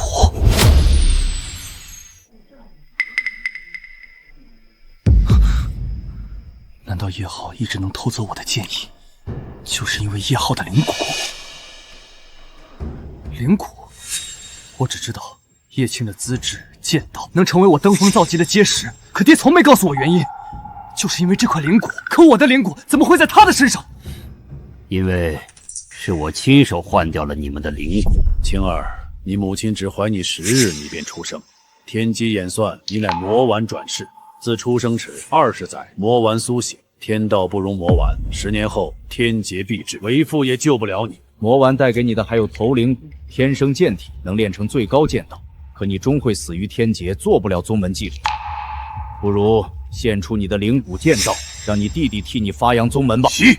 难道叶浩一直能偷走我的剑意，就是因为叶浩的灵骨？灵骨，我只知道叶青的资质、剑道能成为我登峰造极的基石，可爹从没告诉我原因，就是因为这块灵骨。可我的灵骨怎么会在他的身上？因为是我亲手换掉了你们的灵骨。青儿，你母亲只怀你10日，你便出生。天机演算，你乃魔丸转世。自出生时20载，魔丸苏醒，天道不容魔丸。10年后，天劫必至，为父也救不了你。魔丸带给你的还有头灵骨，天生剑体，能练成最高剑道。可你终会死于天劫，做不了宗门继承。不如献出你的灵骨剑道，让你弟弟替你发扬宗门吧。起！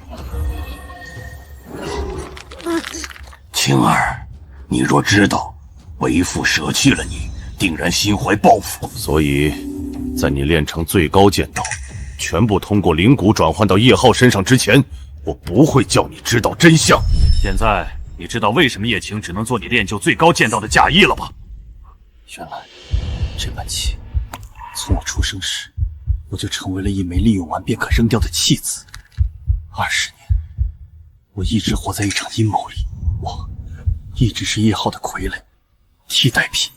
青儿，你若知道为父舍弃了你，定然心怀报复。所以，在你练成最高剑道，全部通过灵骨转换到叶浩身上之前，我不会叫你知道真相。现在你知道为什么叶青只能做你练就最高剑道的嫁衣了吧？原来这般棋，从我出生时，我就成为了一枚利用完便可扔掉的弃子。20年，我一直活在一场阴谋里，我一直是叶浩的傀儡、替代品。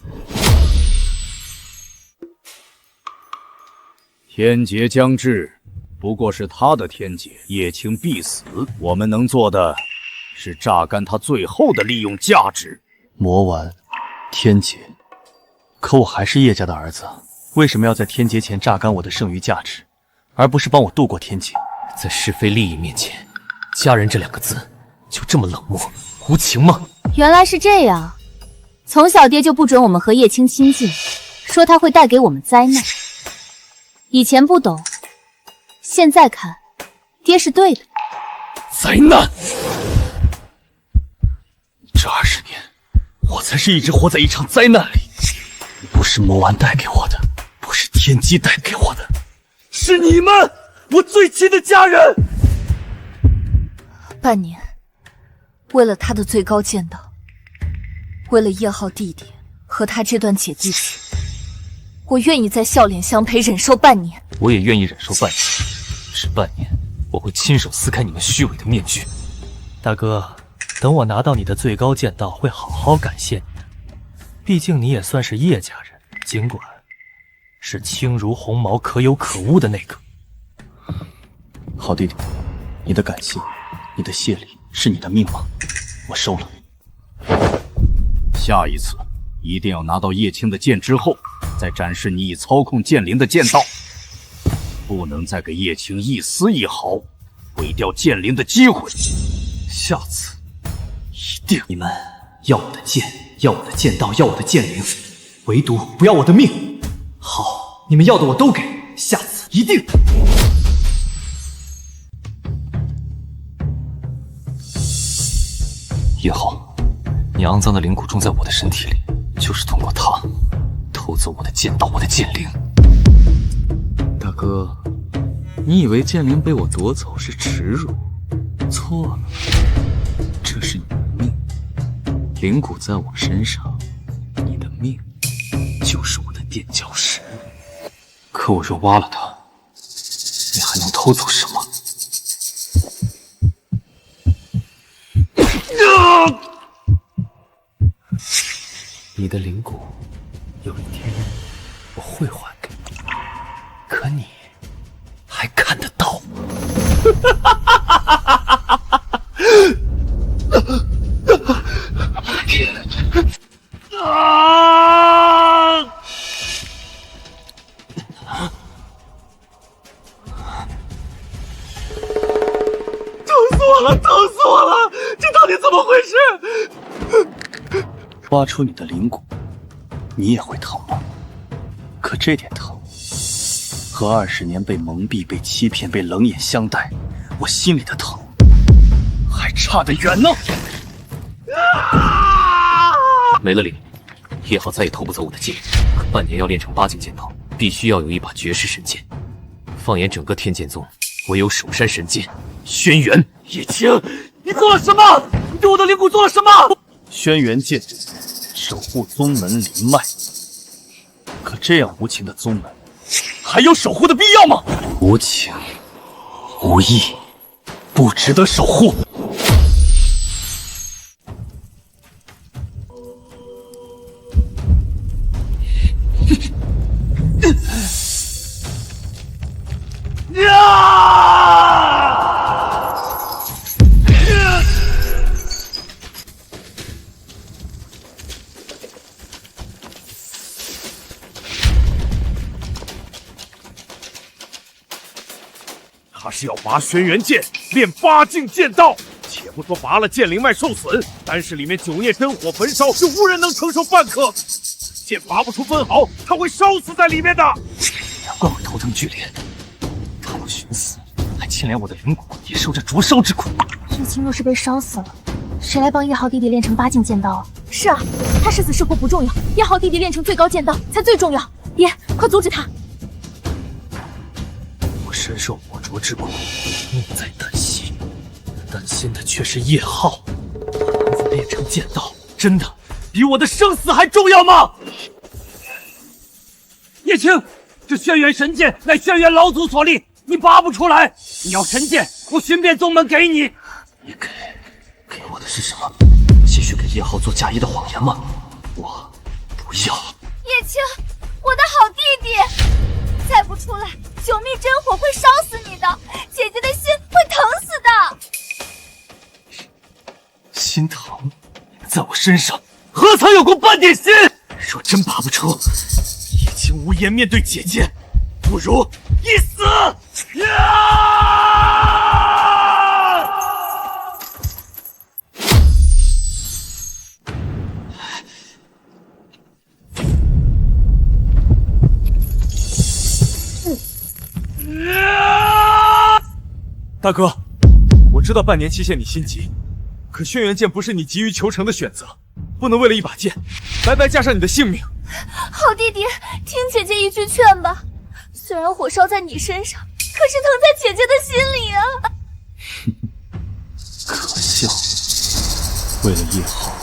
天劫将至，不过是他的天劫，叶青必死。我们能做的是榨干他最后的利用价值。魔丸，天劫，可我还是叶家的儿子，为什么要在天劫前榨干我的剩余价值，而不是帮我度过天劫？在是非利益面前，家人这2个字就这么冷漠无情吗？原来是这样，从小爹就不准我们和叶青亲近，说他会带给我们灾难。以前不懂，现在看，爹是对的。灾难！这20年，我才是一直活在一场灾难里。不是魔丸带给我的，不是天机带给我的，是你们，我最亲的家人。半年，为了他的最高剑道，为了叶浩弟弟和他这段姐弟情，我愿意在笑脸相陪忍受半年。我也愿意忍受半年，只半年，我会亲手撕开你们虚伪的面具。大哥，等我拿到你的最高剑道，会好好感谢你的。毕竟你也算是叶家人，尽管是轻如鸿毛、可有可无的那个。好弟弟，你的感谢，你的谢礼是你的命吗？我收了。下一次一定要拿到叶青的剑之后，再展示你已操控剑灵的剑道，不能再给叶青一丝一毫毁掉剑灵的机会。下次一定！你们要我的剑，要我的剑道，要我的剑灵，唯独不要我的命。好，你们要的我都给，下次一定！叶浩，你肮脏的灵骨种在我的身体里，就是通过它偷走我的剑道，我的剑灵。大哥，你以为剑灵被我夺走是耻辱？错了，这是你的命。灵骨在我身上，你的命就是我的垫脚石。可我若挖了它，你还能偷走什么？你的灵骨，有一天我会还给你，可你还看得到。疼死我了！疼死我了！这到底怎么回事？挖出你的灵骨，你也会疼吗？可这点疼，和20年被蒙蔽、被欺骗、被冷眼相待，我心里的疼，还差得远呢！没了灵，叶浩再也偷不走我的剑。可半年要练成8境剑道，必须要有一把绝世神剑。放眼整个天剑宗，唯有首山神剑轩辕。叶青，你做了什么？你对我的灵骨做了什么？轩辕剑守护宗门灵脉，可这样无情的宗门，还有守护的必要吗？无情、无义，不值得守护。他是要拔轩辕剑，练8境剑道。且不说拔了剑灵脉受损，单是里面9孽真火焚烧，就无人能承受半刻。剑拔不出分毫，他会烧死在里面的。难怪我头疼剧烈，他要寻死，还牵连我的灵骨，也受着灼烧之苦。叶青若是被烧死了，谁来帮叶浩弟弟练成8境剑道啊？是啊，他是死是活不重要，叶浩弟弟练成最高剑道才最重要。爹，快阻止他！我深受我灼之苦，命在旦夕，担心的却是叶浩。他能否练成剑道，真的比我的生死还重要吗？叶青，这轩辕神剑乃轩辕老祖所立，你拔不出来。你要神剑，我寻遍宗门给你。你给我的是什么？继续给叶浩做嫁衣的谎言吗？我不要。叶青，我的好弟弟，再不出来，9密真火会烧死你的，姐姐的心会疼死的。心疼，在我身上何曾有过半点心？若真拔不出，已经无颜面对姐姐，不如一死。大哥，我知道半年期限你心急，可轩辕剑不是你急于求成的选择，不能为了一把剑，白白加上你的性命。好弟弟，听姐姐一句劝吧。虽然火烧在你身上，可是疼在姐姐的心里啊。可笑，为了叶浩，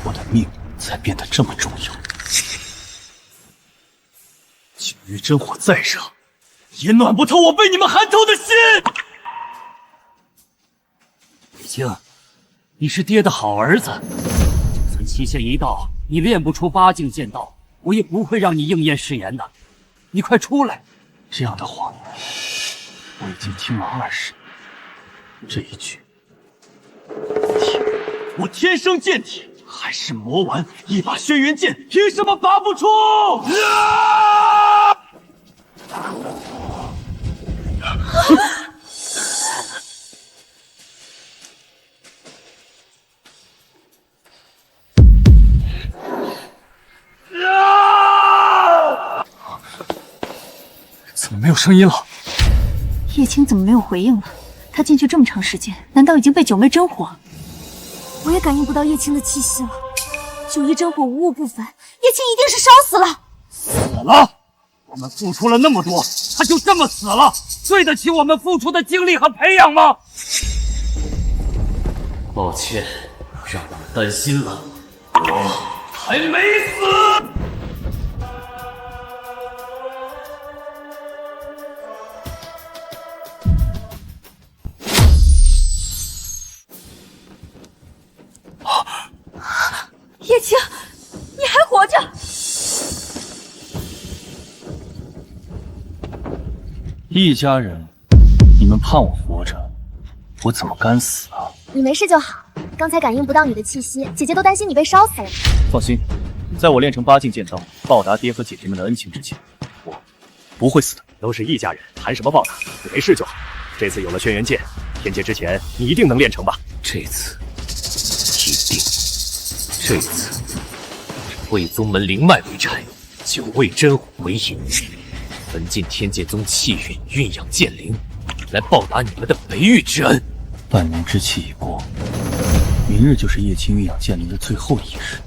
我的命才变得这么重要。九月真火再热，也暖不透我被你们寒透的心。叶青，你是爹的好儿子，就算期限一到，你练不出8境剑道，我也不会让你应验誓言的。你快出来！这样的谎言，我已经听了20年。这一句，我天生剑体，还是魔丸，一把轩辕剑，凭什么拔不出？怎么没有声音了？叶青怎么没有回应了？他进去这么长时间，难道已经被九妹真火？我也感应不到叶青的气息了。九叶真火无物不凡，叶青一定是烧死了。死了！我们付出了那么多，他就这么死了，对得起我们付出的精力和培养吗？抱歉，让你们担心了，我还没死。叶青，你还活着！一家人，你们盼我活着，我怎么敢死啊？你没事就好。刚才感应不到你的气息，姐姐都担心你被烧死了。放心，在我练成8境剑道，报答爹和姐姐们的恩情之前，我不会死的。都是一家人，谈什么报答？你没事就好。这次有了轩辕剑，天界之前你一定能练成吧？这次一定。这次为宗门灵脉为柴，9味真火为引，焚尽天剑宗气运，蕴养剑灵，来报答你们的培育之恩。半年之期已过，明日就是叶青蕴养剑灵的最后一日。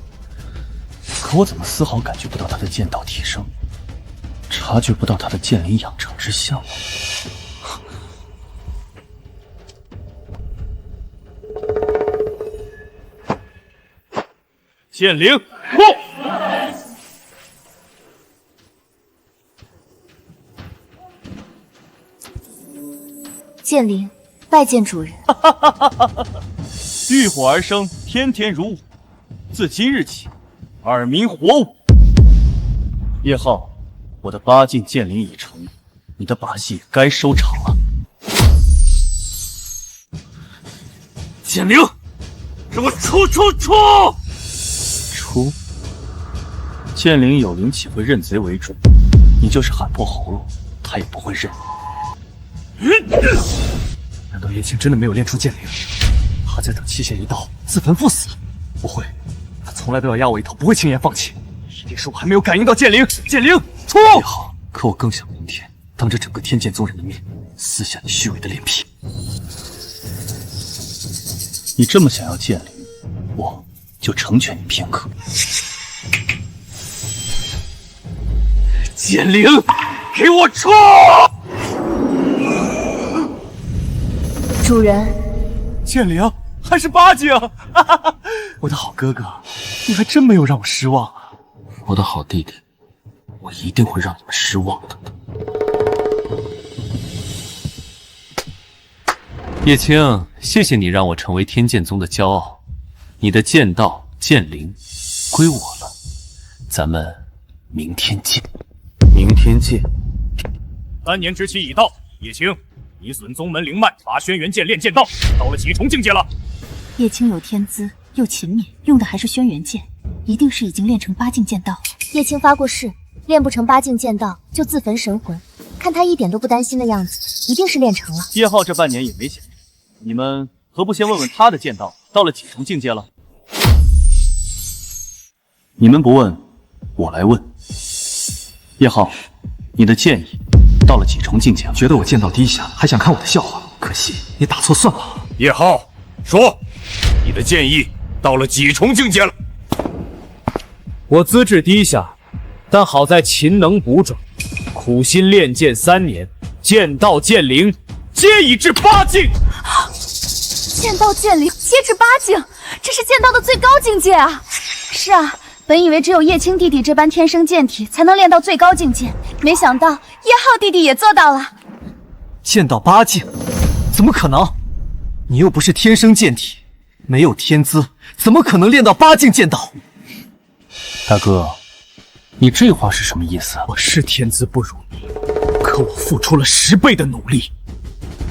可我怎么丝毫感觉不到他的剑道提升，察觉不到他的剑灵养成之象？剑灵，剑灵，拜见主人。遇火而生，天天如我。自今日起，耳鸣火舞。叶浩，我的8境剑灵已成，你的把戏该收场了。剑灵，给我出！出！剑灵有灵岂会认贼为主？你就是喊破喉咙，他也不会认。难道叶青真的没有练出剑灵？他在等期限一到，自焚赴死？不会，他从来都要压我一头，不会轻言放弃。一定是我还没有感应到剑灵。剑灵，出！也好，可我更想明天当着整个天剑宗人的面撕下你虚伪的脸皮。你这么想要剑灵，我就成全你片刻。剑灵，给我出！主人，剑灵还是8境，我的好哥哥，你还真没有让我失望啊！我的好弟弟，我一定会让你们失望的。叶青，谢谢你让我成为天剑宗的骄傲，你的剑道剑灵归我了，咱们明天见。明天见。3年之期已到，叶青，你损宗门灵脉，拔轩辕剑练剑道，到了几重境界了？叶青有天资，又勤勉，用的还是轩辕剑，一定是已经练成8境剑道。叶青发过誓，练不成8境剑道就自焚神魂。看他一点都不担心的样子，一定是练成了。叶浩这半年也没闲着，你们何不先问问他的剑道到了几重境界了？你们不问，我来问。叶浩，你的剑意到了几重境界了？觉得我剑道低下，还想看我的笑话，可惜你打错算了。叶浩，说，你的剑意到了几重境界了？我资质低下，但好在勤能补拙，苦心练剑3年，剑道剑灵皆已至8境。剑道剑灵皆至8境，这是剑道的最高境界啊！是啊，本以为只有叶青弟弟这般天生剑体才能练到最高境界，没想到叶浩弟弟也做到了。剑道8境，怎么可能？你又不是天生剑体，没有天资，怎么可能练到8境剑道？大哥，你这话是什么意思？我是天资不如你，可我付出了10倍的努力，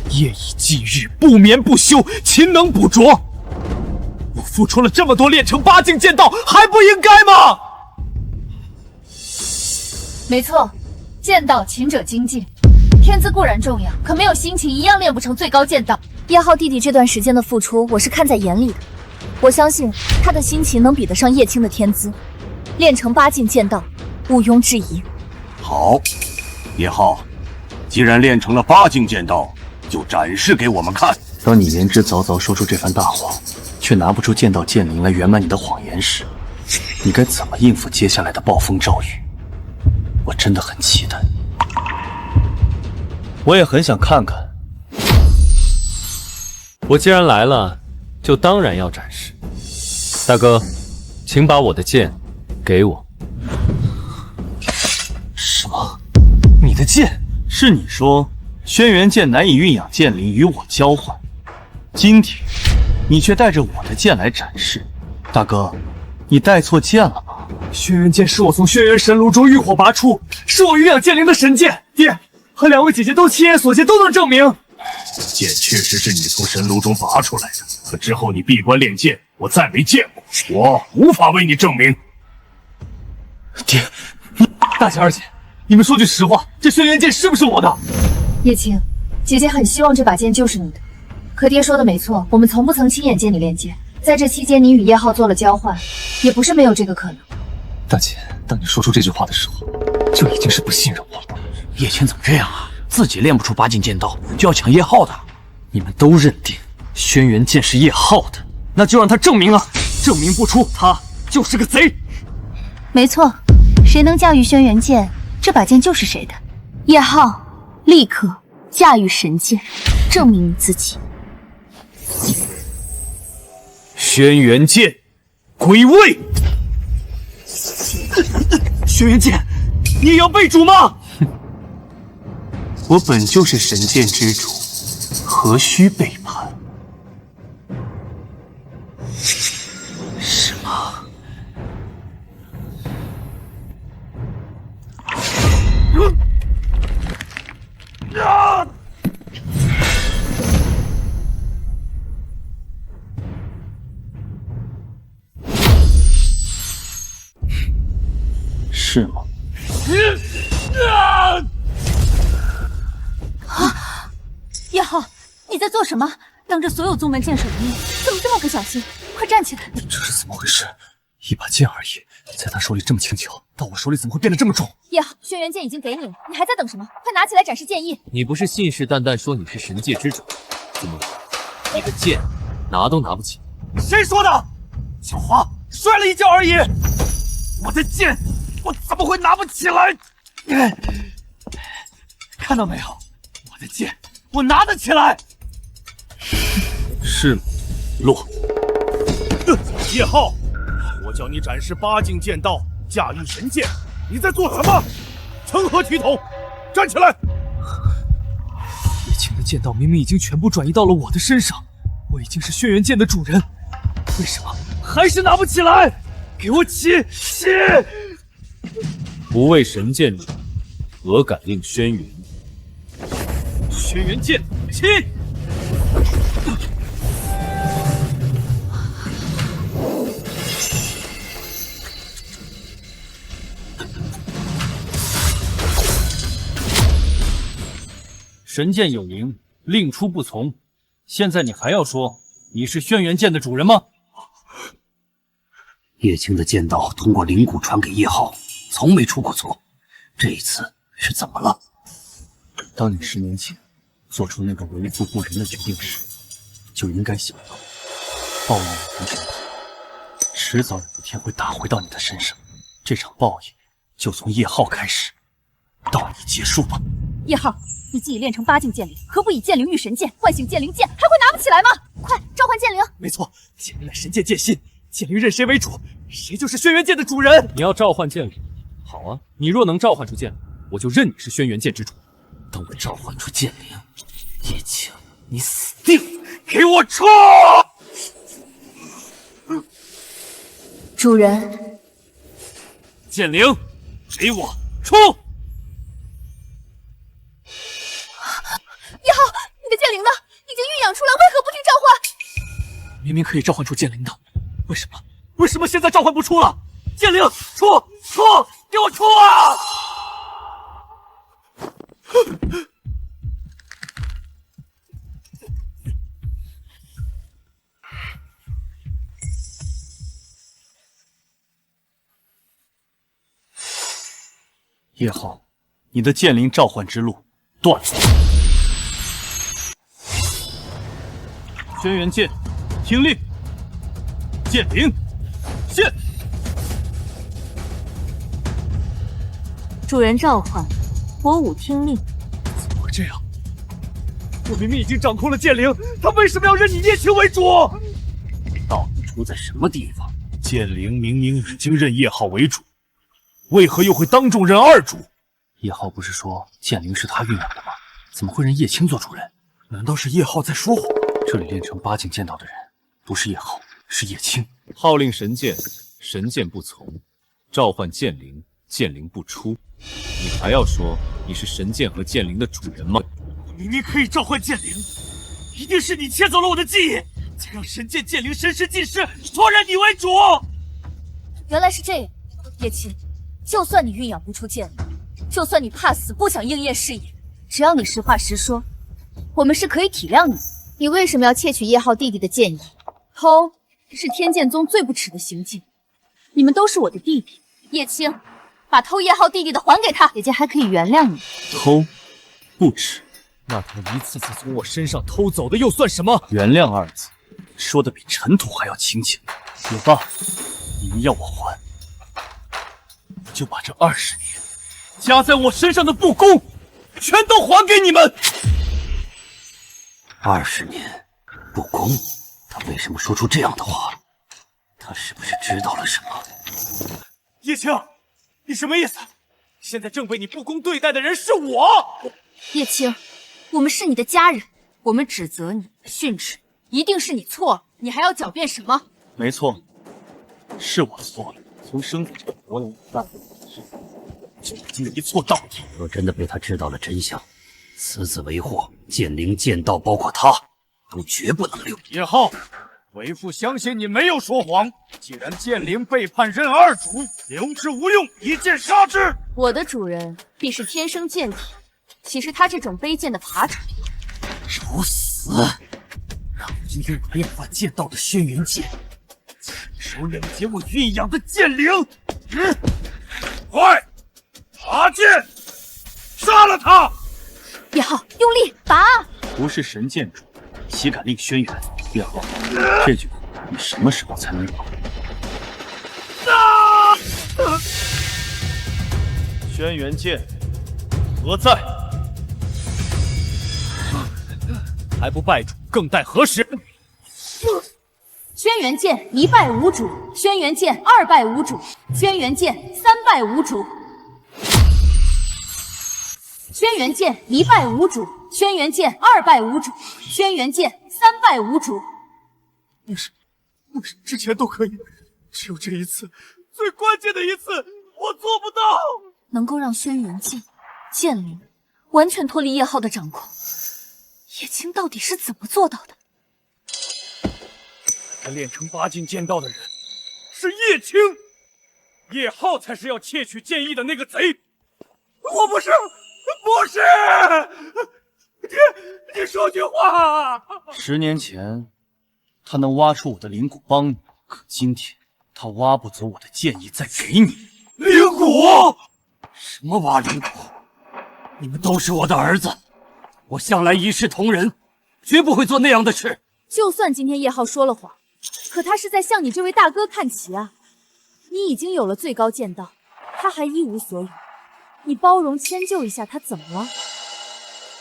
夜以继日，不眠不休，勤能补拙。我付出了这么多，练成8境剑道，还不应该吗？没错，剑道勤者精进，天资固然重要，可没有心情一样练不成最高剑道。叶浩弟弟这段时间的付出，我是看在眼里的。我相信他的心情能比得上叶青的天资，练成8境剑道，毋庸置疑。好，叶浩，既然练成了8境剑道，就展示给我们看。当你言之凿凿说出这番大话，却拿不出剑道剑灵来圆满你的谎言时，你该怎么应付接下来的暴风骤雨？我真的很期待，我也很想看看。我既然来了，就当然要展示。大哥，请把我的剑给我。什么？你的剑？是你说轩辕剑难以蕴养剑灵与我交换，今天你却带着我的剑来展示，大哥，你带错剑了吧？轩辕剑是我从轩辕神炉中浴火拔出，是我蕴养剑灵的神剑。爹和2位姐姐都亲眼所见，都能证明。剑确实是你从神炉中拔出来的，可之后你闭关练剑，我再没见过，我无法为你证明。爹，大姐二姐，你们说句实话，这轩辕剑是不是我的？叶青，姐姐很希望这把剑就是你的，可爹说的没错，我们从不曾亲眼见你练剑，在这期间你与叶浩做了交换，也不是没有这个可能。大姐，当你说出这句话的时候，就已经是不信任我了。叶青怎么这样啊？自己练不出8境剑道，就要抢叶浩的。你们都认定轩辕剑是叶浩的，那就让他证明啊！证明不出，他就是个贼。没错，谁能驾驭轩辕剑，这把剑就是谁的。叶浩，立刻驾驭神剑，证明你自己。轩辕剑归位。轩辕剑，你也要被逐吗？我本就是神剑之主，何须背叛？什么？是吗？叶浩，你在做什么？当着所有宗门剑手的面，怎么这么不小心？快站起来！这是怎么回事？一把剑而已，在他手里这么轻巧，到我手里怎么会变得这么重？叶浩，轩辕剑已经给你了，你还在等什么？快拿起来展示剑意！你不是信誓旦旦说你是神界之主，怎么一个剑拿都拿不起？谁说的？小华摔了一跤而已，我的剑我怎么会拿不起来？看到没有，我的剑我拿得起来。是吗？落。叶浩，我叫你展示8境剑道，驾驭神剑，你在做什么？成何体统？站起来！叶青的剑道明明已经全部转移到了我的身上，我已经是轩辕剑的主人，为什么还是拿不起来？给我起！不为神剑者，何敢令轩辕？轩辕剑起！神剑有灵，令出不从。现在你还要说你是轩辕剑的主人吗？叶青的剑道通过灵骨传给叶浩，从没出过错。这一次是怎么了？当你10年前做出那个为富不仁的决定时，就应该想到报应无穷大，迟早有一天会打回到你的身上。这场报应就从叶浩开始，到你结束吧。叶浩，你既已练成8境剑灵，何不以剑灵御神剑唤醒剑灵剑，还会拿不起来吗？快召唤剑灵！没错，剑灵乃神剑剑心，剑灵任谁为主，谁就是轩辕剑的主人。你要召唤剑灵，好啊，你若能召唤出剑灵，我就认你是轩辕剑之主。等我召唤出剑灵，叶青，你死定了！给我出！主人，剑灵，给我出！叶浩，你的剑灵呢？已经酝养出来，为何不听召唤？明明可以召唤出剑灵的，为什么现在召唤不出了？剑灵，出！给我出啊！叶浩，你的剑灵召唤之路断了。轩辕剑，听令！剑灵，现！主人召唤，我武听令。怎么会这样？我明明已经掌控了剑灵，他为什么要认你叶青为主？到底出在什么地方？剑灵明明已经认叶浩为主，为何又会当众认二主？叶浩不是说剑灵是他驯养的吗？怎么会认叶青做主人？难道是叶浩在说谎？这里练成8境剑道的人，不是叶浩，是叶青。号令神剑，神剑不从；召唤剑灵，剑灵不出。你还要说你是神剑和剑灵的主人吗？我明明可以召唤剑灵，一定是你窃走了我的记忆，才让神剑剑灵神识尽失，错认你为主。原来是这样，叶青，就算你驯养不出剑灵，就算你怕死不想应验誓言，只要你实话实说，我们是可以体谅你。你为什么要窃取叶浩弟弟的剑衣？偷是天剑宗最不耻的行径。你们都是我的弟弟，叶青，把偷叶浩弟弟的还给他，姐姐还可以原谅你。偷，不耻。那他一次次从我身上偷走的又算什么？原谅2字，说的比尘土还要轻轻。也罢，你们要我还，我就把这20年加在我身上的不公，全都还给你们。20年不公，他为什么说出这样的话？他是不是知道了什么？叶青，你什么意思？现在正被你不公对待的人是我。叶青，我们是你的家人，我们指责你、训斥，一定是你错了，你还要狡辩什么？没错，是我错了。从生在这个国人到就已经一错到底。若真的被他知道了真相，此子为祸，剑灵剑道包括他，都绝不能留。叶浩，为父相信你没有说谎。既然剑灵背叛认二主，留之无用，一剑杀之。我的主人必是天生剑体，岂是他这种卑贱的爬虫？找死！让一日变换剑道的轩辕剑，亲手了结我驯养的剑灵！快，拔剑，杀了他！叶浩，用力拔！不是神剑主，岂敢令轩辕？叶浩，这句话你什么时候才能懂？轩辕剑何在？还不拜主，更待何时？轩辕剑1败5主，轩辕剑2败5主，轩辕剑3败5主。轩辕剑1败5主，轩辕剑2败5主，轩辕剑3败5主。不是，之前都可以，只有这一次，最关键的一次，我做不到。能够让轩辕剑、剑灵完全脱离叶浩的掌控，叶青到底是怎么做到的？他练成8境剑道的人是叶青，叶浩才是要窃取剑意的那个贼。我不是，不是！你说句话！10年前，他能挖出我的灵骨帮你，可今天他挖不走我的剑意，再给你灵骨。什么挖灵骨？你们都是我的儿子，我向来一视同仁，绝不会做那样的事。就算今天叶浩说了谎，可他是在向你这位大哥看齐啊！你已经有了最高剑道，他还一无所有，你包容迁就一下他怎么了？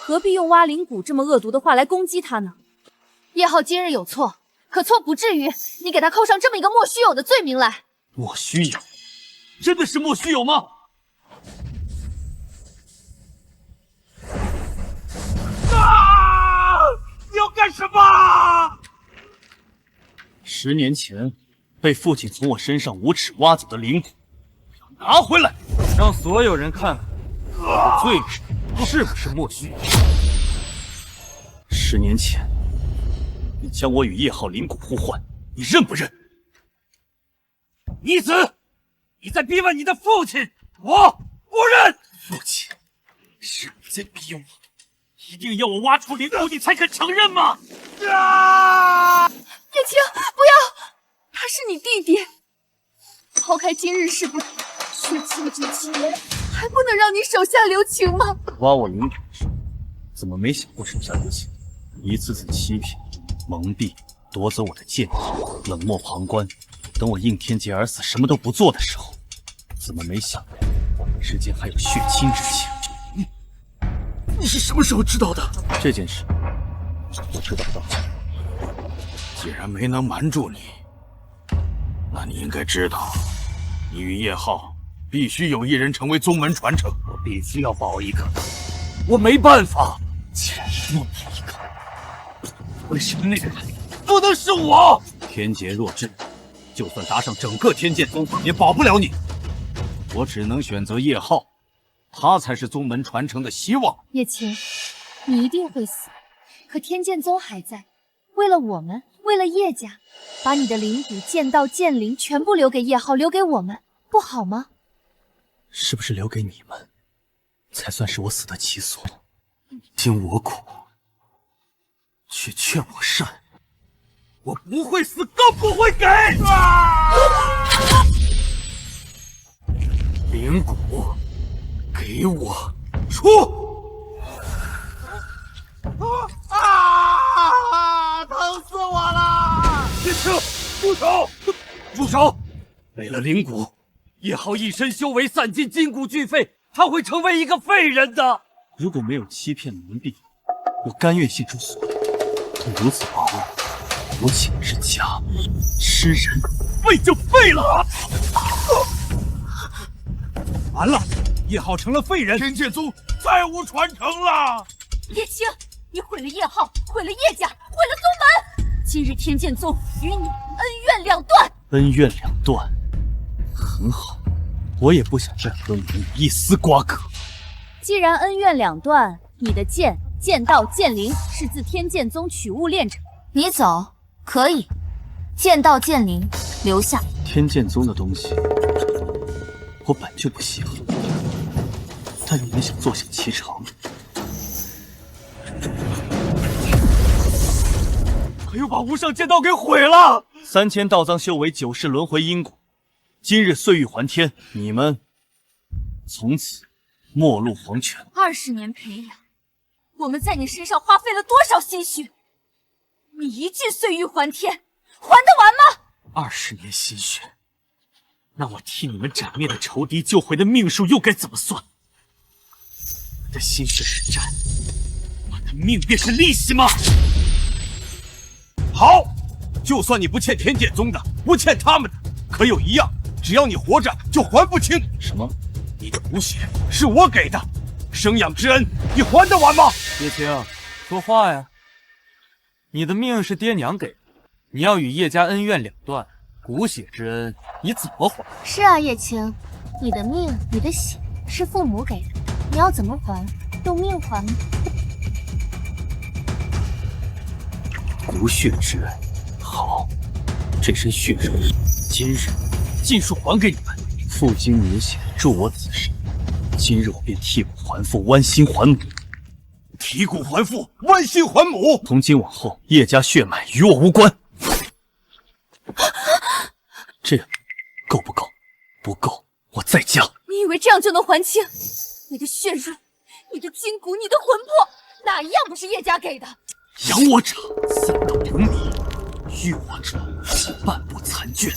何必用挖灵骨这么恶毒的话来攻击他呢？叶浩今日有错，可错不至于你给他扣上这么一个莫须有的罪名来。莫须有？真的是莫须有吗？你要干什么？10年前被父亲从我身上无耻挖走的灵骨，要拿回来，让所有人看看我的罪名是不是莫须有。10年前，你将我与叶浩灵骨互换，你认不认？逆子，你在逼问你的父亲，我不认。父亲，是你在逼我，一定要我挖出灵骨，你才肯承认吗？叶青，不要！他是你弟弟，抛开今日事不谈，血亲之情，还不能让你手下留情吗？挖我灵骨时，怎么没想过手下留情？一次次欺骗、蒙蔽、夺走我的剑体，冷漠旁观。等我应天劫而死，什么都不做的时候，怎么没想过我们之间还有血亲之情？你是什么时候知道的？这件事我知道不到。既然没能瞒住你，那你应该知道，你与叶浩必须有一人成为宗门传承。我必须要保一个，我没办法。既然只有你一个，为什么那个人不能是我？天劫若至，就算搭上整个天剑宗，也保不了你。我只能选择叶浩，他才是宗门传承的希望。叶青，你一定会死，可天剑宗还在。为了我们，为了叶家，把你的灵骨、剑道、剑灵全部留给叶浩，留给我们，不好吗？是不是留给你们，才算是我死得其所？听我苦，却劝我善，我不会死，更不会给！灵骨，给我出！疼死我了！叶青，住手！住手！为了灵骨，叶浩一身修为散尽，筋骨俱废，他会成为一个废人的。如果没有欺骗蒙蔽，我甘愿献出所有。但如此薄弱，无情之家，吃人废就废了！完了，叶浩成了废人，天剑宗再无传承了。叶青，你毁了叶浩，毁了叶家，毁了宗门。今日天剑宗与你恩怨两断。恩怨两断，很好，我也不想再和你们有一丝瓜葛。既然恩怨两断，你的剑、剑道、剑灵是自天剑宗取物炼成，你走可以，剑道、剑灵留下。天剑宗的东西，我本就不稀罕，但你们想坐享其成，可又把无上剑道给毁了。3000道藏修为，9世轮回因果，今日岁玉还天，你们从此没入黄泉。20年培养，我们在你身上花费了多少心血？你一句岁玉还天，还得完吗？20年心血，那我替你们斩灭的仇敌救回的命数又该怎么算？我的心血是债，我的命便是利息吗？好，就算你不欠天剑宗的，不欠他们的，可有一样，只要你活着就还不清。什么？你的骨血是我给的，生养之恩你还得完吗？叶青，说话呀！你的命是爹娘给的，你要与叶家恩怨两断，骨血之恩你怎么还？是啊，叶青，你的命、你的血是父母给的，你要怎么还？用命还吗？骨血之恩，好，这身血肉，今日尽数还给你们。父精母血助我此生，今日我便替骨还父，剜心还母。提骨还父，剜心还母。从今往后，叶家血脉与我无关。这样够不够？不够，我再加。你以为这样就能还清？你的血肉，你的筋骨，你的魂魄，哪一样不是叶家给的？养我者3道有你，育我者半步残卷。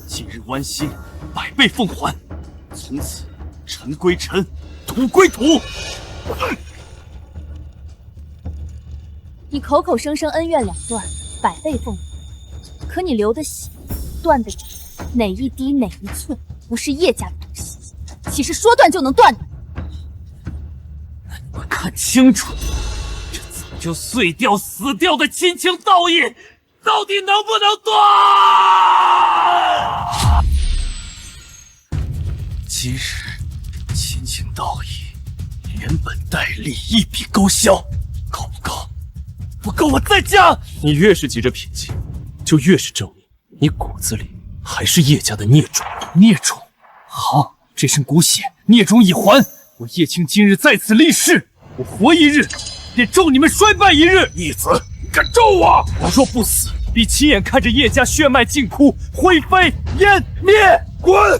今日剜心，100倍奉还。从此尘归尘，土归土。你口口声声恩怨两断，百倍奉还，可你流的血、断的指，哪一滴哪一寸不是叶家的东西？岂是说断就能断的？那你们看清楚，这早就碎掉、死掉的亲情道义，到底能不能断？今日亲情道义原本待利一笔勾销，够不够？不够我再加！你越是急着撇清，就越是证明你骨子里还是叶家的孽种。孽种，好，这身骨血，孽种已还。我叶青今日在此立誓，我活一日，便咒你们衰败一日。逆子，你敢咒我？我若不死，必亲眼看着叶家血脉尽枯，灰飞烟灭。滚！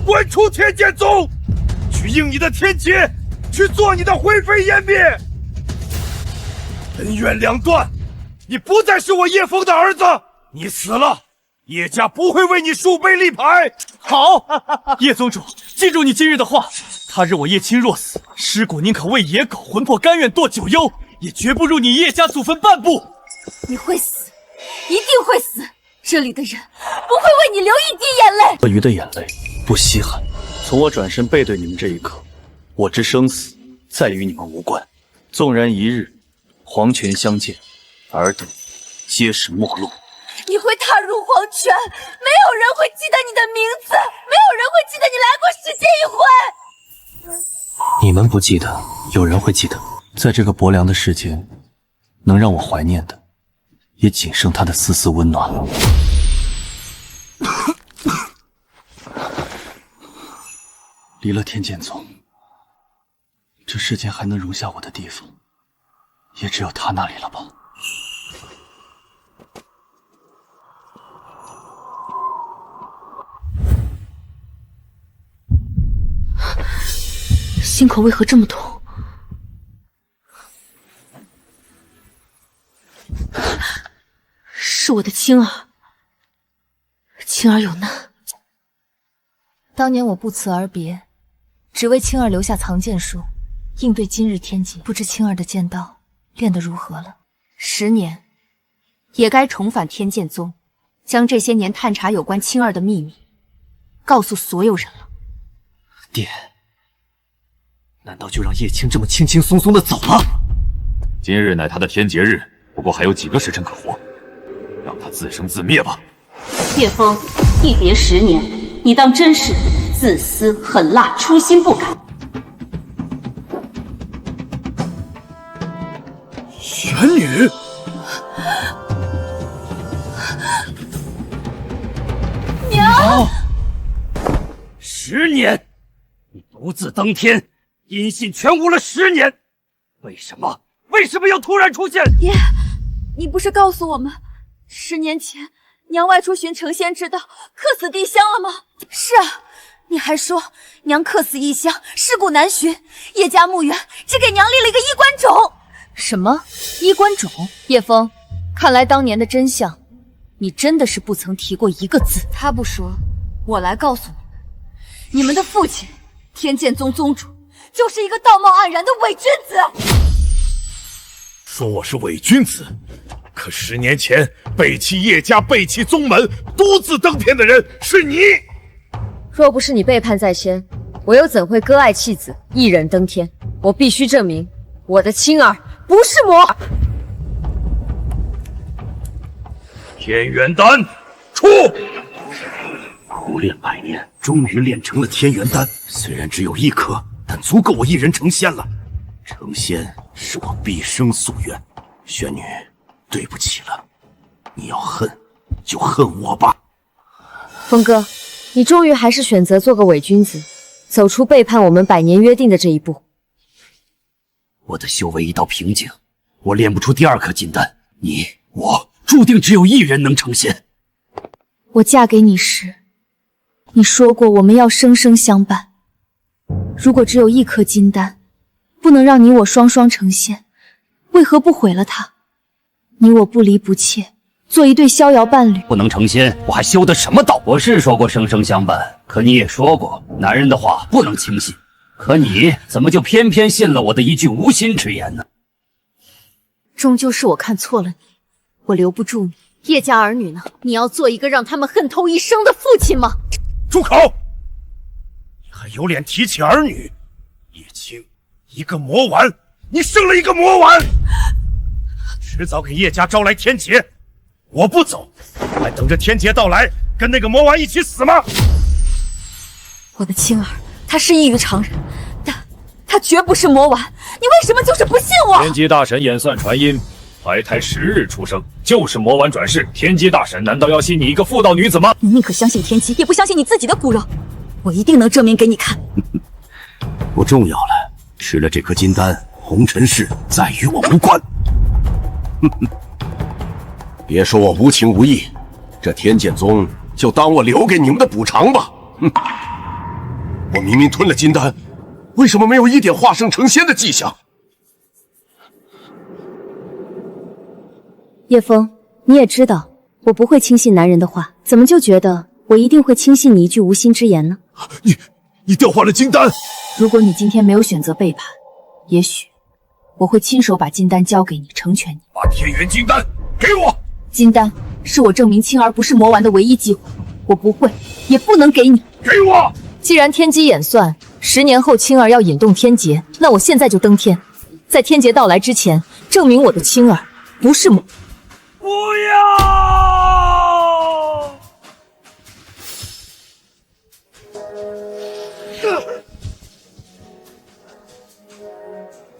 滚出天剑宗，去应你的天劫，去做你的灰飞烟灭。恩怨两断，你不再是我叶枫的儿子，你死了，叶家不会为你树碑立牌。好，叶宗主，记住你今日的话。他日我叶青若死，尸骨宁可为野狗，魂魄甘愿堕九幽，也绝不入你叶家祖坟半步。你会死，一定会死。这里的人不会为你流一滴眼泪。鳄鱼的眼泪不稀罕。从我转身背对你们这一刻，我之生死再与你们无关。纵然一日黄泉相见，尔等皆是陌路。你会踏入黄泉，没有人会记得你的名字，没有人会记得你来过世间一回。你们不记得，有人会记得。在这个薄凉的世间，能让我怀念的，也仅剩他的丝丝温暖了。离了天剑宗，这世间还能容下我的地方，也只有他那里了吧。心口为何这么痛？是我的青儿，青儿有难。当年我不辞而别，只为青儿留下藏剑术，应对今日天劫。不知青儿的剑道练得如何了？10年，也该重返天剑宗，将这些年探查有关青儿的秘密告诉所有人了。爹，难道就让叶青这么轻轻松松的走了？今日乃他的天劫日，不过还有几个时辰可活，让他自生自灭吧。叶枫，一别10年，你当真是自私狠辣，初心不改。玄女，娘！10年，你独自登天，音信全无了10年，为什么？为什么要突然出现？爹，你不是告诉我们，10年前娘外出寻成仙之道，客死地乡了吗？是啊，你还说娘客死异乡，尸骨难寻，叶家墓园只给娘立了一个衣冠冢。什么衣冠冢？叶枫，看来当年的真相，你真的是不曾提过一个字。他不说，我来告诉你们，你们的父亲天剑宗宗主就是一个道貌岸然的伪君子。说我是伪君子，可10年前背弃叶家、背弃宗门，独自登天的人是你。若不是你背叛在先，我又怎会割爱弃子，一人登天？我必须证明，我的青儿不是魔儿。天元丹，出！苦练100年，终于练成了天元丹。虽然只有1颗，但足够我一人成仙了。成仙是我毕生夙愿。玄女，对不起了，你要恨就恨我吧。峰哥，你终于还是选择做个伪君子，走出背叛我们100年约定的这一步。我的修为已到瓶颈，我练不出第2颗金丹，我注定只有一人能成仙。我嫁给你时，你说过我们要生生相伴。如果只有1颗金丹，不能让你我双双成仙，为何不毁了它？你我不离不弃，做一对逍遥伴侣。不能成仙，我还修的什么道？我是说过生生相伴，可你也说过，男人的话不能轻信。可你怎么就偏偏信了我的一句无心之言呢？终究是我看错了你，我留不住你。叶家儿女呢？你要做一个让他们恨透一生的父亲吗？住口！你还有脸提起儿女？叶青，一个魔丸，你生了一个魔丸，迟早给叶家招来天劫。我不走，还等着天劫到来，跟那个魔丸一起死吗？我的青儿，他是异于常人，他绝不是魔丸。你为什么就是不信我？天机大神演算传音，怀胎10日出生，就是魔丸转世。天机大神难道要信你一个妇道女子吗？你宁可相信天机，也不相信你自己的骨肉。我一定能证明给你看。不重要了，吃了这颗金丹，红尘事再与我无关。别说我无情无义，这天剑宗就当我留给你们的补偿吧。我明明吞了金丹，为什么没有一点化生成仙的迹象？叶枫，你也知道我不会轻信男人的话，怎么就觉得我一定会轻信你一句无心之言呢？你调换了金丹。如果你今天没有选择背叛，也许我会亲手把金丹交给你，成全你。把天元金丹给我！金丹是我证明青儿不是魔丸的唯一机会，我不会，也不能给你。给我！既然天机演算，10年后青儿要引动天劫，那我现在就登天，在天劫到来之前，证明我的青儿不是魔。不要！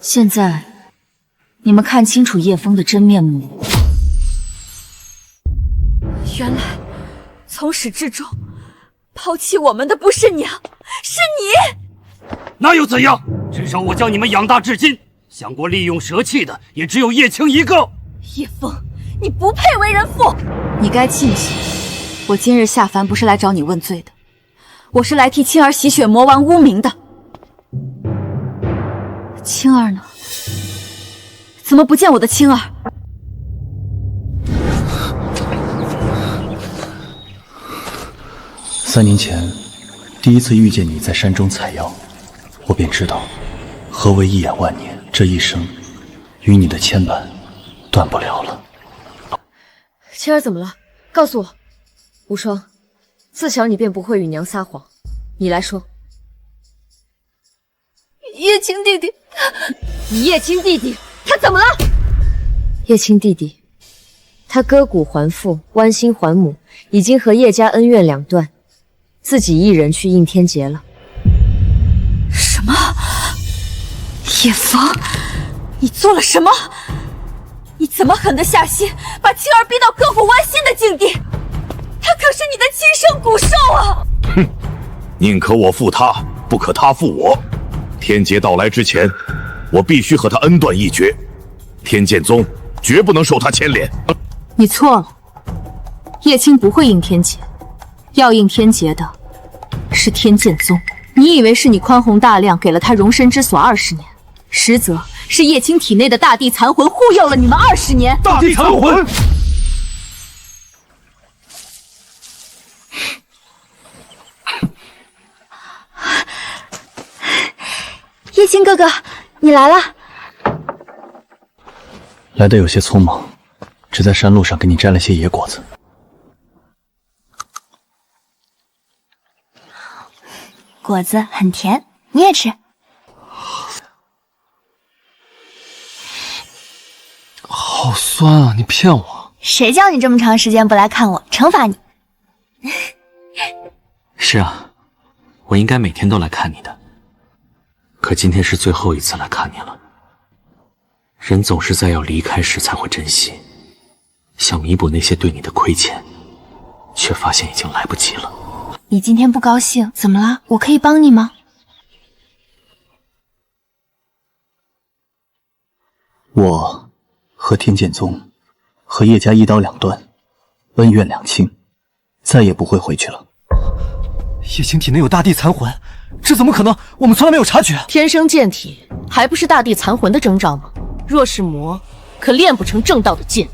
现在，你们看清楚叶枫的真面目。原来，从始至终，抛弃我们的不是娘，是你。那又怎样？至少我将你们养大至今，想过利用蛇气的也只有叶青一个。叶枫，你不配为人父。你该庆幸，我今日下凡不是来找你问罪的，我是来替青儿洗雪魔丸污名的。青儿呢？怎么不见我的青儿？3年前，第一次遇见你在山中采药，我便知道何为一眼万年。这一生，与你的牵绊断不了了。青儿怎么了？告诉我。无双，自小你便不会与娘撒谎，你来说。叶青弟弟，你叶青弟弟他怎么了？叶青弟弟，他割骨还父，剜心还母，已经和叶家恩怨两断，自己一人去应天劫了。什么？叶枫，你做了什么？你怎么狠得下心，把青儿逼到割骨剜心的境地？他可是你的亲生骨兽啊！哼，宁可我负他，不可他负我。天劫到来之前，我必须和他恩断义绝。天剑宗绝不能受他牵连。你错了，叶青不会应天劫，要应天劫的是天剑宗。你以为是你宽宏大量给了他容身之所20年，实则是叶青体内的大地残魂护佑了你们20年。大地残魂！叶青哥哥，你来了。来的有些匆忙，只在山路上给你摘了些野果子。果子很甜，你也吃。好酸啊！你骗我！谁叫你这么长时间不来看我？惩罚你。是啊，我应该每天都来看你的。可今天是最后一次来看你了。人总是在要离开时才会珍惜，想弥补那些对你的亏欠，却发现已经来不及了。你今天不高兴，怎么了？我可以帮你吗？我和天剑宗和叶家一刀两断，恩怨两清，再也不会回去了。叶青体内有大地残魂，这怎么可能？我们从来没有察觉。天生剑体还不是大地残魂的征兆吗？若是魔，可练不成正道的剑。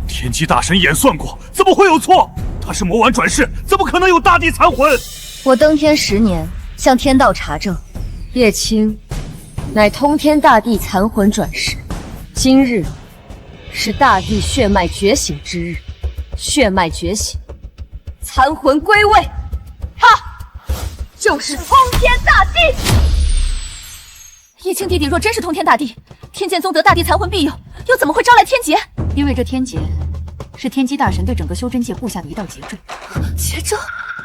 天机大神演算过，怎么会有错？他是魔丸转世，怎么可能有大地残魂？我登天10年，向天道查证，叶青乃通天大地残魂转世。今日是大地血脉觉醒之日，血脉觉醒，残魂归位，他就是通天大帝。叶青弟弟若真是通天大帝，天剑宗得大帝残魂庇佑，又怎么会招来天劫？因为这天劫是天机大神对整个修真界布下的一道劫咒。劫咒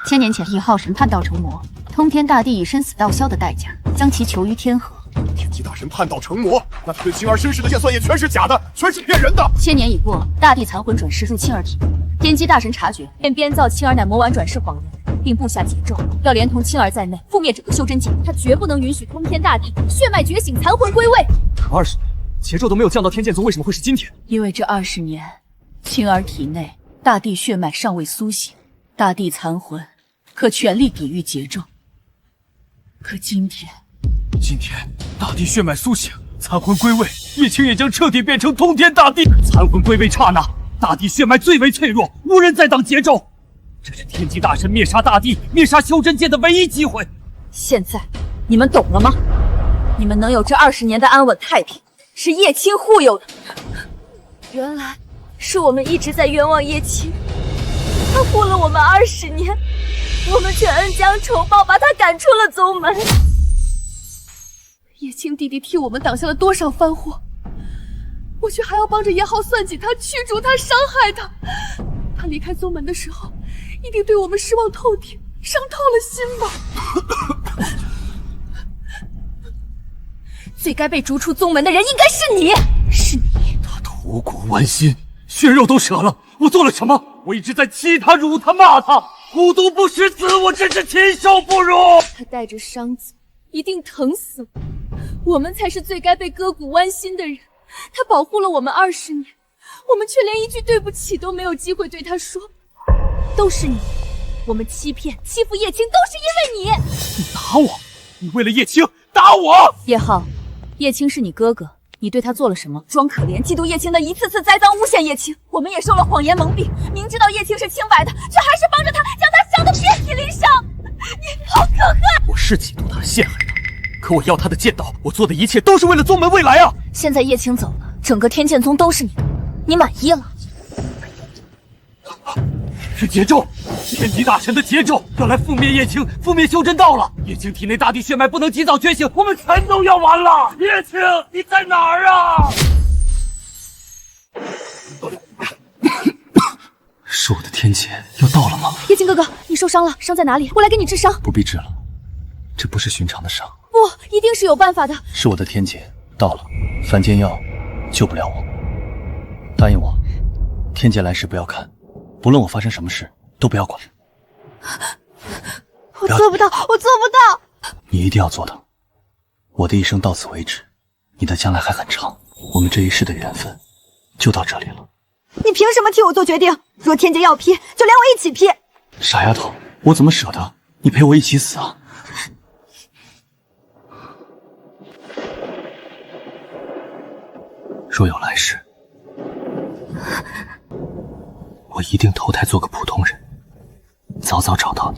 ？1000年前，以昊神叛道成魔，通天大帝以生死道消的代价，将其囚于天河。天机大神叛道成魔，那他对青儿身世的线算也全是假的，全是骗人的。1000年已过，大帝残魂转世入青儿体，天机大神察觉，便编造青儿乃魔丸转世谎言，并布下劫咒，要连同青儿在内覆灭整个修真界。他绝不能允许通天大帝血脉觉醒，残魂归位。可20年，劫咒都没有降到天剑宗，为什么会是今天？因为这20年，青儿体内大帝血脉尚未苏醒，大帝残魂可全力抵御劫咒。可今天大帝血脉苏醒，残魂归位，叶青也将彻底变成通天大帝。残魂归位刹那，大帝血脉最为脆弱，无人再挡劫咒。这是天机大神灭杀大帝、灭杀修真界的唯一机会。现在你们懂了吗？你们能有这20年的安稳太平，是叶青护佑的。原来是我们一直在冤枉叶青，他护了我们20年，我们却恩将仇报，把他赶出了宗门。叶青弟弟替我们挡下了多少番祸，我却还要帮着叶浩算计他、驱逐他、伤害他。他离开宗门的时候，一定对我们失望透顶，伤透了心吧。最该被逐出宗门的人应该是你，是你。他吐骨剜心，血肉都舍了，我做了什么？我一直在欺他、辱他、骂他，虎毒不食子，我真是禽兽不如。他带着伤走，一定疼死我们才是最该被割骨剜心的人。他保护了我们20年，我们却连一句对不起都没有机会对他说。都是你，我们欺骗、欺负叶青，都是因为你。你打我，你为了叶青打我。叶浩，叶青是你哥哥，你对他做了什么？装可怜、嫉妒叶青的一次次栽赃诬陷叶青，我们也受了谎言蒙蔽，明知道叶青是清白的，却还是帮着他，将他伤得遍体鳞伤。你好可恨！我是嫉妒他、陷害他，可我要他的剑道，我做的一切都是为了宗门未来啊！现在叶青走了，整个天剑宗都是你的，你满意了？是劫咒，天机大神的劫咒要来覆灭叶青，覆灭修真道了。叶青体内大地血脉不能及早觉醒，我们全都要完了。叶青，你在哪儿啊？是我的天劫要到了吗？叶青哥哥，你受伤了，伤在哪里？我来给你治伤。不必治了，这不是寻常的伤。不，一定是有办法的。是我的天劫到了，凡间药救不了我。答应我，天劫来时不要看，不论我发生什么事都不要管。我做不到，我做不到。你一定要做到。我的一生到此为止，你的将来还很长。我们这一世的缘分就到这里了。你凭什么替我做决定？若天劫要劈，就连我一起劈。傻丫头，我怎么舍得你陪我一起死啊？若有来世，我一定投胎做个普通人，早早找到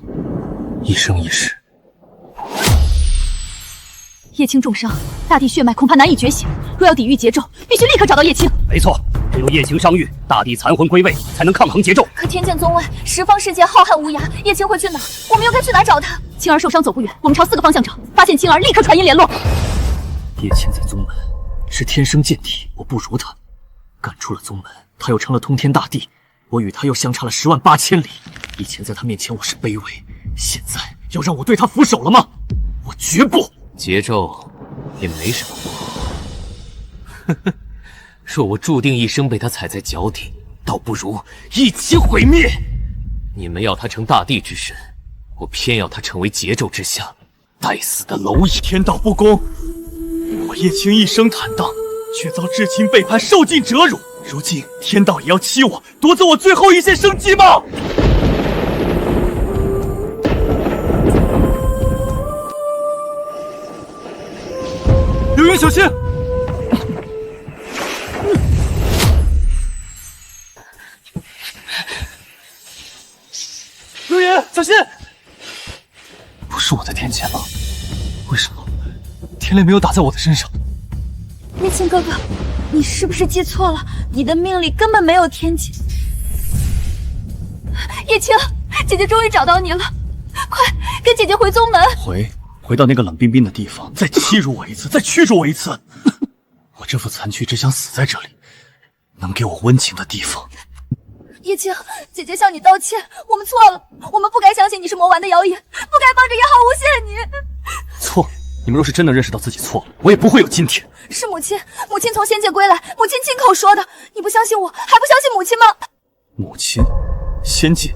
你，一生一世。叶青重伤，大地血脉恐怕难以觉醒。若要抵御劫咒，必须立刻找到叶青。没错，只有叶青伤愈，大地残魂归位，才能抗衡劫咒。可天剑宗外十方世界浩瀚无涯，叶青会去哪？我们又该去哪找他？青儿受伤走不远，我们朝4个方向找，发现青儿立刻传音联络。叶青在宗门是天生剑体，我不如他，赶出了宗门，他又成了通天大帝，我与他又相差了10万8千里。以前在他面前我是卑微，现在要让我对他俯首了吗？我绝不。劫咒也没什么不好，呵呵，若我注定一生被他踩在脚底，倒不如一起毁灭。你们要他成大地之神，我偏要他成为劫咒之下待死的蝼蚁。天道不公，我叶青一生坦荡，却遭至亲背叛，受尽折辱。如今天道也要欺我，夺走我最后一线生机吗？刘云，小心！刘云，小心！不是我的天劫吗？为什么天雷没有打在我的身上？叶青哥哥，你是不是记错了？你的命里根本没有天机。叶青，姐姐终于找到你了，快跟姐姐回宗门。回到那个冷冰冰的地方，再欺辱我一次，再驱逐我一次。我这副残躯只想死在这里，能给我温情的地方。叶青，姐姐向你道歉，我们错了，我们不该相信你是魔丸的谣言，不该帮着叶浩诬陷你。错，你们若是真的认识到自己错了，我也不会有今天。是母亲从仙界归来，母亲亲口说的，你不相信我，还不相信母亲吗？母亲，仙界，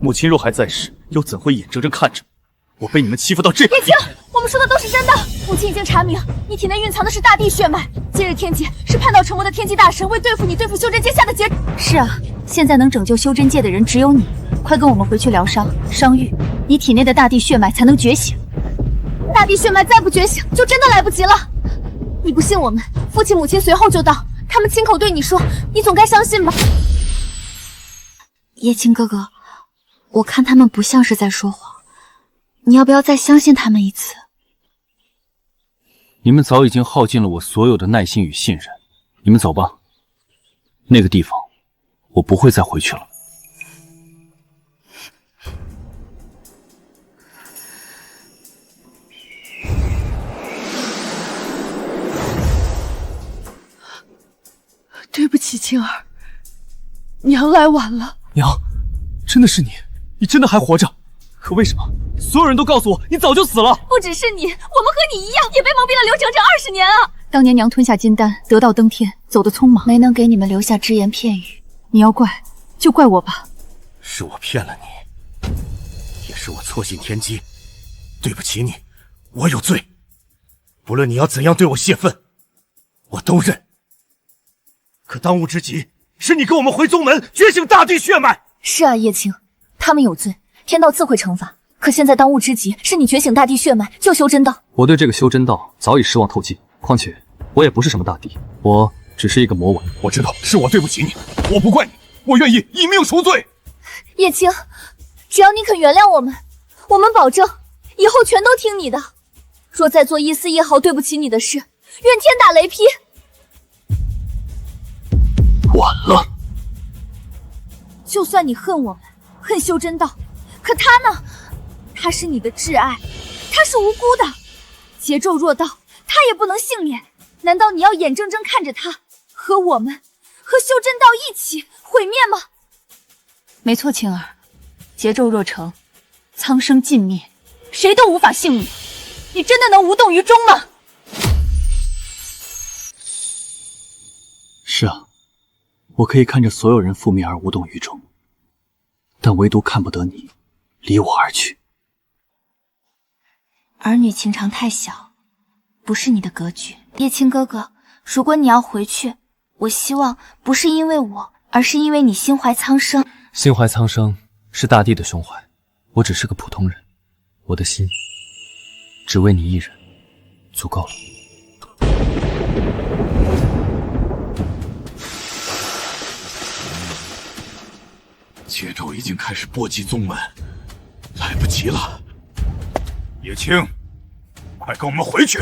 母亲若还在世，又怎会眼睁睁看着我被你们欺负到这个地步？叶青，我们说的都是真的，母亲已经查明，你体内蕴藏的是大地血脉。今日天劫是叛道成魔的天机大神为对付你、对付修真界下的劫。是啊，现在能拯救修真界的人只有你，快跟我们回去疗伤。伤愈，你体内的大地血脉才能觉醒。大地血脉再不觉醒，就真的来不及了。你不信我们，父亲母亲随后就到，他们亲口对你说，你总该相信吧？叶青哥哥，我看他们不像是在说谎，你要不要再相信他们一次？你们早已经耗尽了我所有的耐心与信任，你们走吧。那个地方，我不会再回去了。对不起，青儿，娘来晚了。娘，真的是你，你真的还活着？可为什么所有人都告诉我你早就死了？不只是你，我们和你一样，也被蒙蔽了刘整整20年啊！当年娘吞下金丹，得道登天，走得匆忙，没能给你们留下只言片语。你要怪，就怪我吧。是我骗了你，也是我错信天机，对不起你，我有罪。不论你要怎样对我泄愤，我都认。可当务之急是你跟我们回宗门，觉醒大地血脉。是啊，叶青，他们有罪，天道自会惩罚。可现在当务之急是你觉醒大地血脉，救修真道。我对这个修真道早已失望透尽，况且我也不是什么大帝，我只是一个魔丸。我知道是我对不起你，我不怪你，我愿意以命赎罪。叶青，只要你肯原谅我们，我们保证以后全都听你的。若再做一丝一毫对不起你的事，愿天打雷劈。晚了。就算你恨我们，恨修真道，可他呢？他是你的挚爱，他是无辜的。桀纣若道，他也不能幸免。难道你要眼睁睁看着他和我们、和修真道一起毁灭吗？没错，青儿，桀纣若成，苍生尽灭，谁都无法幸免。你真的能无动于衷吗？是啊，我可以看着所有人覆灭而无动于衷，但唯独看不得你离我而去。儿女情长太小，不是你的格局。叶青哥哥，如果你要回去，我希望不是因为我，而是因为你心怀苍生。心怀苍生是大地的胸怀，我只是个普通人，我的心只为你一人，足够了。桀纣已经开始波及宗门，来不及了。叶青，快跟我们回去！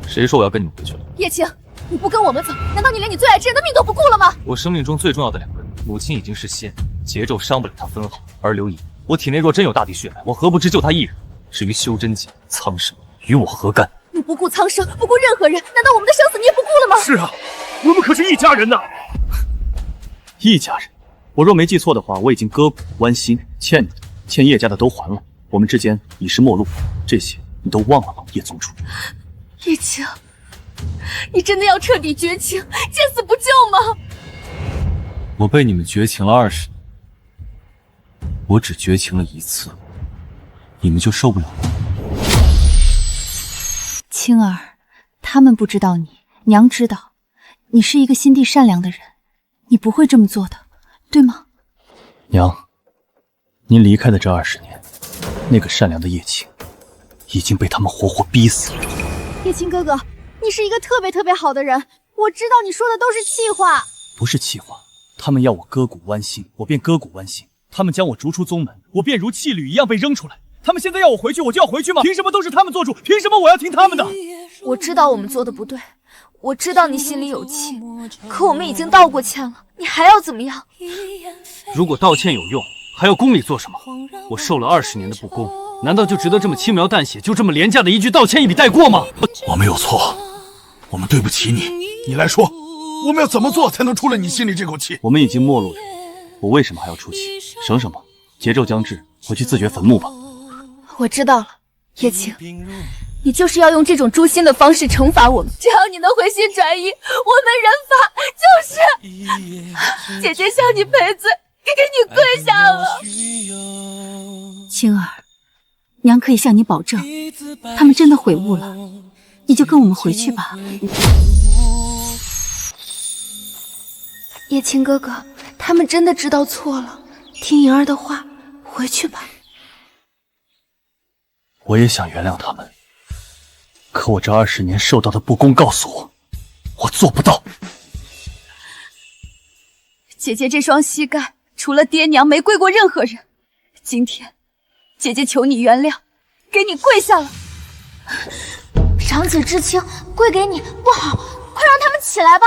谁说我要跟你们回去了？叶青，你不跟我们走，难道你连你最爱之人的命都不顾了吗？我生命中最重要的2个人，母亲已经是仙，桀纣伤不了她分毫。而刘姨，我体内若真有大地血脉，我何不只救她一人？至于修真界、苍生，与我何干？你不顾苍生，不顾任何人，难道我们的生死你也不顾了吗？是啊，我们可是一家人呐！一家人？我若没记错的话，我已经割骨剜心，欠你的、欠叶家的都还了。我们之间已是陌路，这些你都忘了吗？叶宗主，叶青，你真的要彻底绝情，见死不救吗？我被你们绝情了20年，我只绝情了1次，你们就受不了吗？青儿，他们不知道你，娘知道，你是一个心地善良的人，你不会这么做的，对吗？娘，您离开的这20年，那个善良的叶青已经被他们活活逼死了。叶青哥哥，你是一个特别好的人，我知道你说的都是气话。不是气话，他们要我割骨剜心，我便割骨剜心；他们将我逐出宗门，我便如弃履一样被扔出来。他们现在要我回去，我就要回去吗？凭什么都是他们做主？凭什么我要听他们的？我知道我们做的不对，我知道你心里有气，可我们已经道过歉了，你还要怎么样？如果道歉有用，还要公理做什么？我受了20年的不公，难道就值得这么轻描淡写，就这么廉价的一句道歉一笔带过吗？我没有错，我们对不起你。你来说，我们要怎么做才能出了你心里这口气？我们已经陌路人，我为什么还要出气？省什么？节咒将至，回去自掘坟墓吧。我知道了，叶青，你就是要用这种诛心的方式惩罚我们。只要你能回心转意，我们人法就是……姐姐向你赔罪，给你跪下了。青儿，娘可以向你保证，他们真的悔悟了，你就跟我们回去吧。叶青哥哥，他们真的知道错了，听莹儿的话，回去吧。我也想原谅他们，可我这20年受到的不公告诉我，我做不到。姐姐这双膝盖，除了爹娘没跪过任何人。今天，姐姐求你原谅，给你跪下了。长姐知青，跪给你不好，快让他们起来吧。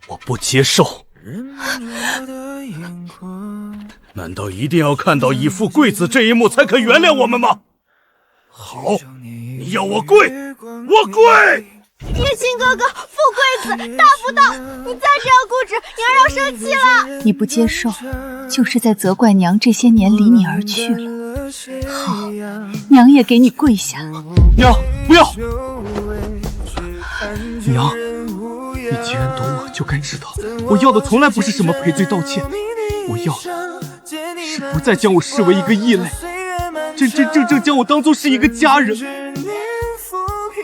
我不接受。难道一定要看到以父跪子这一幕才肯原谅我们吗？好，你要我跪，我跪！叶青哥哥，富贵子，大不道，你再这样固执，娘要生气了。你不接受，就是在责怪娘这些年离你而去了。好，娘也给你跪下。娘，不要！娘，你既然懂我，就该知道，我要的从来不是什么赔罪道歉，我要的是不再将我视为一个异类，真真正正将我当作是一个家人。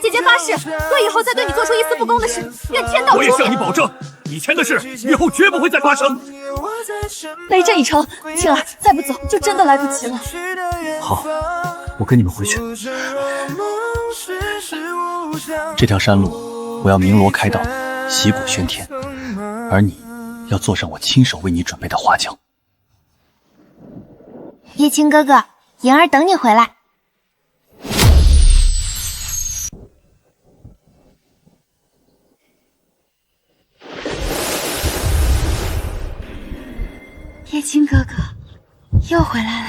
姐姐发誓，若以后再对你做出一丝不公的事，愿天道诛灭。我也向你保证，以前的事以后绝不会再发生。雷震已成，青儿再不走就真的来不及了。好，我跟你们回去。这条山路我要鸣锣开道，习鼓喧天，而你要坐上我亲手为你准备的花轿。叶青哥哥，莹儿等你回来。叶青哥哥又回来了。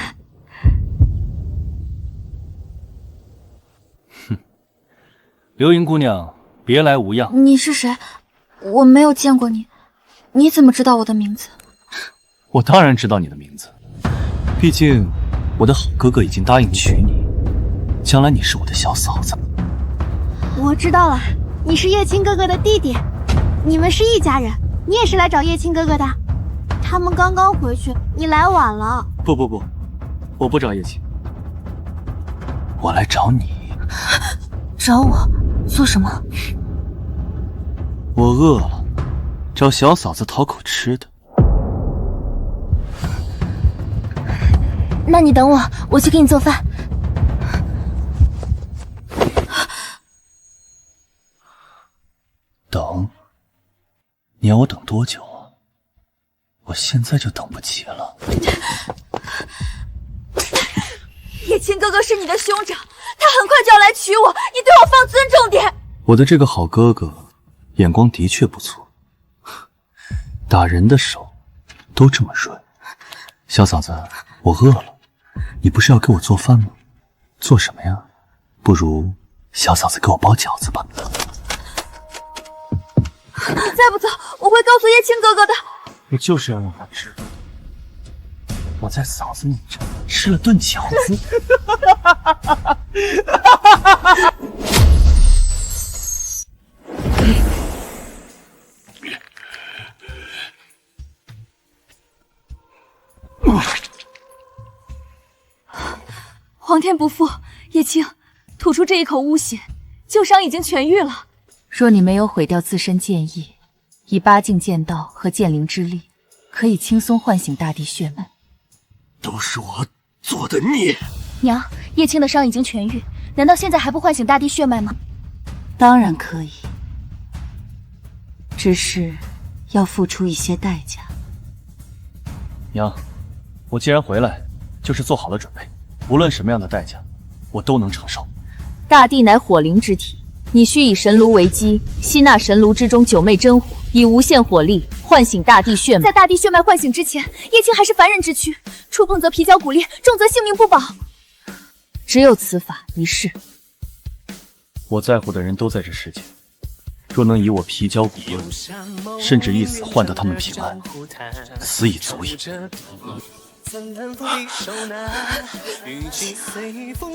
流萤姑娘，别来无恙。你是谁？我没有见过你，你怎么知道我的名字？我当然知道你的名字，毕竟我的好哥哥已经答应娶你，将来你是我的小嫂子。我知道了，你是叶青哥哥的弟弟，你们是一家人。你也是来找叶青哥哥的？他们刚刚回去，你来晚了。不，我不找叶青，我来找你。找我做什么？我饿了，找小嫂子讨口吃的。那你等我，我去给你做饭。等？你要我等多久啊？我现在就等不及了。叶青哥哥是你的兄长，他很快就要来娶我，你对我放尊重点。我的这个好哥哥眼光的确不错，打人的手都这么润。小嫂子，我饿了，你不是要给我做饭吗？做什么呀？不如小嫂子给我包饺子吧。你再不走，我会告诉叶青哥哥的。我就是要让他知道，我在嫂子你这吃了顿饺子。皇天不负，叶青，吐出这一口污血，旧伤已经痊愈了。若你没有毁掉自身剑意，以8境剑道和剑灵之力，可以轻松唤醒大地血脉。都是我做的孽。娘，叶青的伤已经痊愈，难道现在还不唤醒大地血脉吗？当然可以，只是要付出一些代价。娘，我既然回来，就是做好了准备，无论什么样的代价，我都能承受。大地乃火灵之体，你需以神炉为基，吸纳神炉之中九昧真火，以无限火力唤醒大地血脉。在大地血脉唤醒之前，叶青还是凡人之躯，触碰则皮焦骨裂，重则性命不保。只有此法一试。我在乎的人都在这世界，若能以我皮焦骨肉，甚至一死换得他们平安，死已足矣。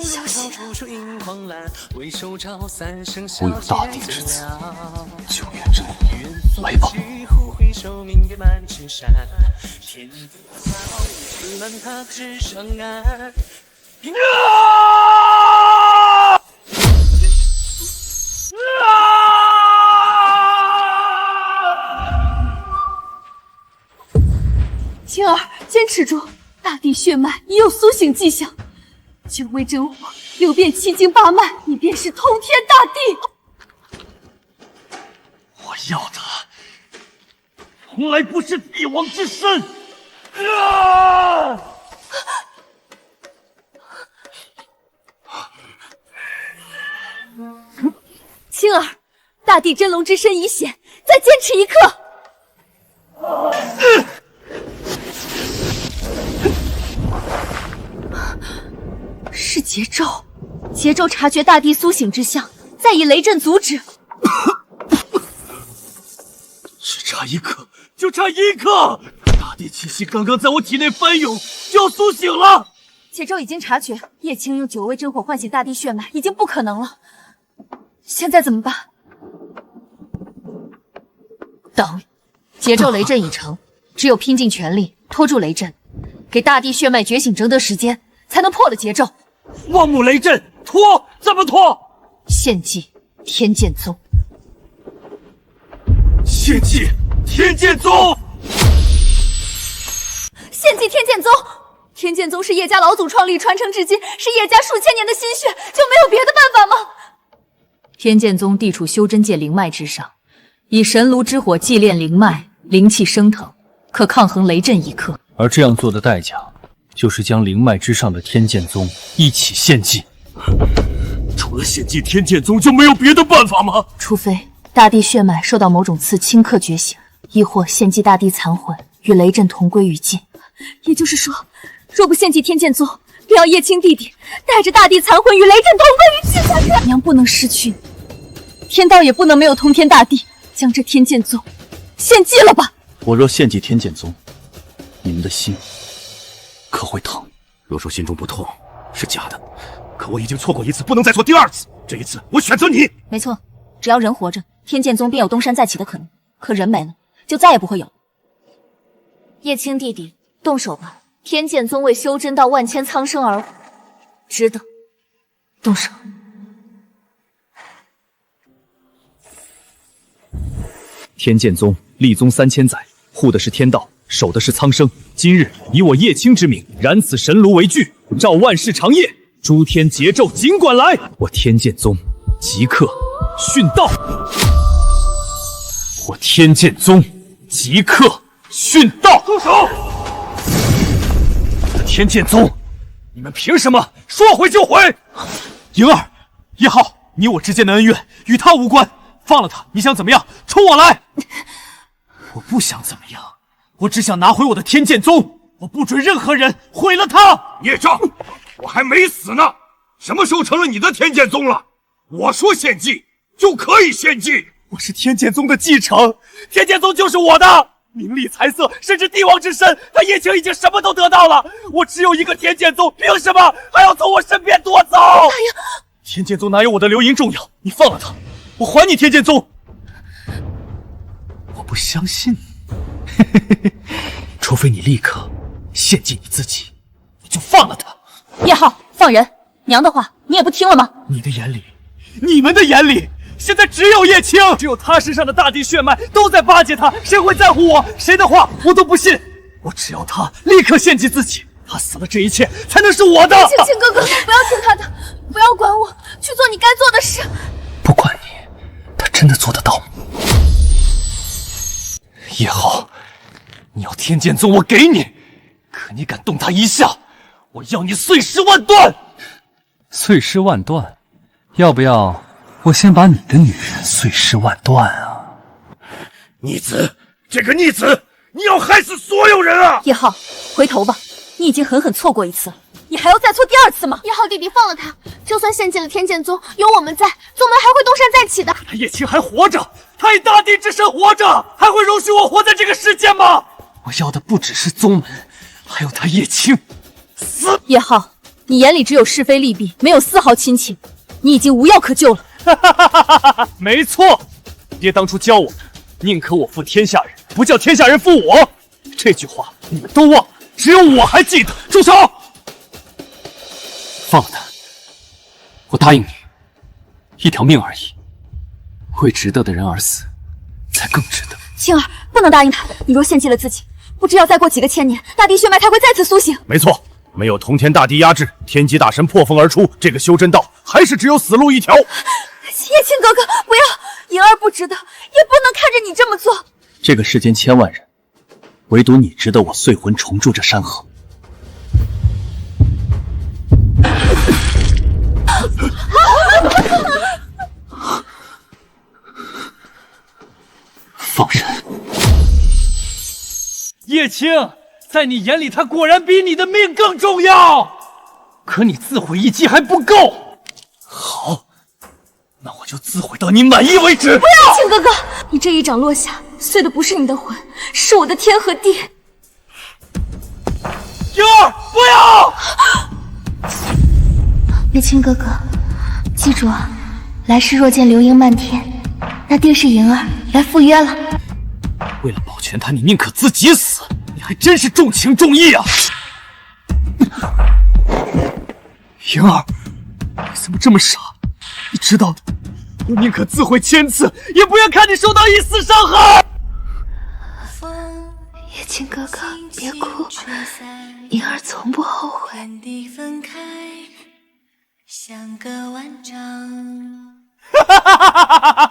小心！吾有大定之子，九月真火，来吧！青儿，坚持住！大地血脉已有苏醒迹象，九味真火流遍七经八脉，你便是通天大帝。我要的从来不是帝王之身。青儿，大地真龙之身已显，再坚持一刻。是桀纣，桀纣察觉大地苏醒之象，再以雷阵阻止。只差一刻，就差一刻！大地气息刚刚在我体内翻涌，就要苏醒了。桀纣已经察觉，叶青用九味真火唤醒大地血脉已经不可能了。现在怎么办？等，桀纣雷阵已成，只有拼尽全力拖住雷阵，给大地血脉觉醒争得时间，才能破了桀纣。望母雷阵，拖怎么拖？献祭天剑宗。献祭天剑宗！献祭天剑宗！天剑宗是叶家老祖创立，传承至今，是叶家数千年的心血，就没有别的办法吗？天剑宗地处修真界灵脉之上，以神炉之火祭炼灵脉，灵气升腾，可抗衡雷阵一刻。而这样做的代价，就是将灵脉之上的天剑宗一起献祭。除了献祭天剑宗，就没有别的办法吗？除非大地血脉受到某种刺顷刻觉醒，亦或献祭大地残魂与雷阵同归于尽。也就是说，若不献祭天剑宗，便要叶青弟弟带着大地残魂与雷阵同归于尽才可。娘不能失去你，天道也不能没有通天大帝，将这天剑宗献祭了吧。我若献祭天剑宗，你们的心可会疼？若说心中不痛，是假的。可我已经错过一次，不能再错第二次。这一次，我选择你。没错，只要人活着，天剑宗便有东山再起的可能。可人没了，就再也不会有。叶青弟弟，动手吧！天剑宗为修真道万千苍生而活，值得。动手。天剑宗立宗3000载，护的是天道，守的是苍生。今日以我叶青之名，燃此神炉为据，召万世长夜，诸天桀纣尽管来！我天剑宗即刻殉道！我天剑宗即刻殉道！住手！我的天剑宗，你们凭什么说毁就毁？莹儿，叶浩，你我之间的恩怨与他无关，放了他，你想怎么样？冲我来！我不想怎么样，我只想拿回我的天剑宗，我不准任何人毁了他！孽障，我还没死呢，什么时候成了你的天剑宗了？我说献祭就可以献祭，我是天剑宗的继承，天剑宗就是我的，名利财色，甚至帝王之身，他叶青已经什么都得到了，我只有一个天剑宗，凭什么还要从我身边夺走？天剑宗哪有我的流萤重要？你放了他，我还你天剑宗。我不相信你，除非你立刻献祭你自己，我就放了他。叶浩，放人！娘的话你也不听了吗？你的眼里，你们的眼里，现在只有叶青，只有他身上的大地血脉都在巴结他，谁会在乎我？谁的话我都不信。我只要他立刻献祭自己，他死了，这一切才能是我的。青青哥哥，不要听他的，不要管我，去做你该做的事。不管你，他真的做得到吗？叶浩，你要天剑宗，我给你，可你敢动他一下，我要你碎尸万段！碎尸万段，要不要我先把你的女人碎尸万段啊！逆子，这个逆子，你要害死所有人啊！叶浩，回头吧，你已经狠狠错过一次了，你还要再错第二次吗？叶浩弟弟，放了他，就算献祭了天剑宗，有我们在，宗门还会东山再起的。叶青还活着，他以大地之身活着，还会容许我活在这个世界吗？我要的不只是宗门，还有他叶青。死！叶浩，你眼里只有是非利弊，没有丝毫亲情，你已经无药可救了。没错，爹当初教我的，宁可我负天下人，不叫天下人负我。这句话你们都忘了，只有我还记得。住手！放了他，我答应你，一条命而已，为值得的人而死，才更值得。青儿，不能答应他，你若献祭了自己，不知要再过几个千年，大地血脉才会再次苏醒。没错，没有通天大地压制，天机大神破风而出，这个修真道还是只有死路一条。叶青哥哥，不要！莹儿不值得，也不能看着你这么做。这个世间千万人，唯独你值得我碎魂重铸这山河。放人！叶青，在你眼里，他果然比你的命更重要。可你自毁一击还不够。好，那我就自毁到你满意为止。不要，青哥哥，你这一掌落下，碎的不是你的魂，是我的天和地。莹儿，不要！叶青哥哥，记住啊，来世若见流萤漫天，那定是莹儿来赴约了。为了保全他，你宁可自己死，你还真是重情重义啊！莹儿，你怎么这么傻？你知道的，我宁可自毁1000次，也不愿看你受到一丝伤害。叶青哥哥，别哭，莹儿从不后悔。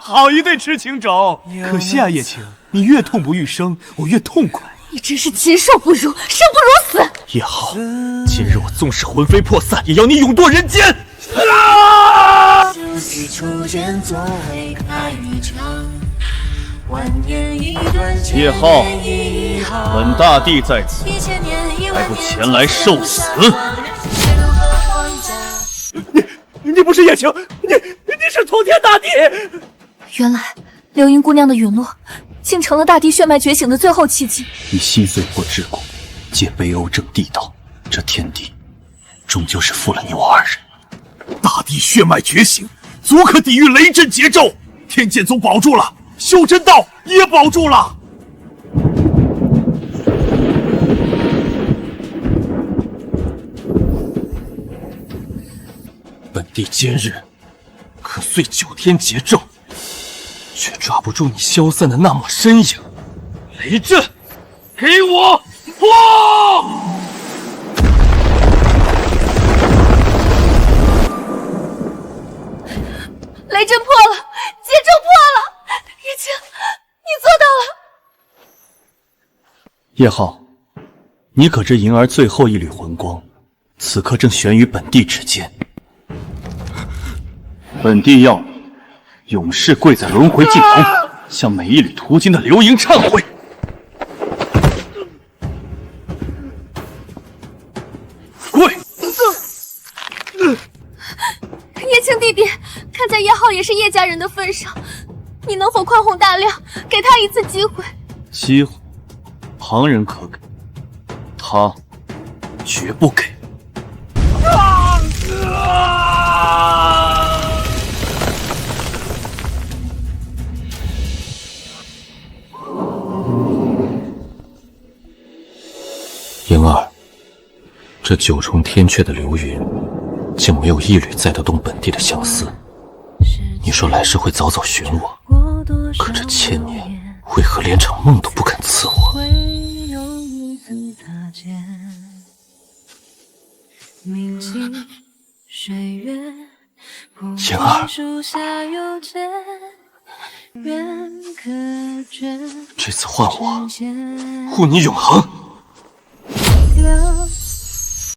好一对痴情种！可惜啊，叶青，你越痛不欲生，我越痛快。你真是禽兽不如，生不如死！叶浩，今日我纵使魂飞魄散，也要你永堕人间！叶浩，本大帝在此，还不前来受死？你不是叶青，你是通天大帝！原来流萤姑娘的陨落，竟成了大地血脉觉醒的最后契机。你心碎破桎梏，借悲欧正地道，这天地终究是负了你我二人。大地血脉觉醒，足可抵御雷震劫咒。天剑宗保住了，修真道也保住了。本帝今日可碎9天劫咒，却抓不住你消散的那抹身影。雷震，给我破！雷震破了，劫咒破了，叶青，你做到了。叶浩，你可知莹儿最后一缕魂光，此刻正悬于本帝指尖。本帝要你永世跪在轮回尽头，向每一缕途经的流萤忏悔。跪！叶青弟弟，看在叶浩也是叶家人的份上，你能否宽宏大量，给他一次机会？机会，旁人可给，他绝不给。莹儿，这9重天阙的流云，竟没有一缕载得动本帝的相思。你说来世会早早寻我，可这1000年为何连场梦都不肯赐我？莹儿，这次换我，护你永恒。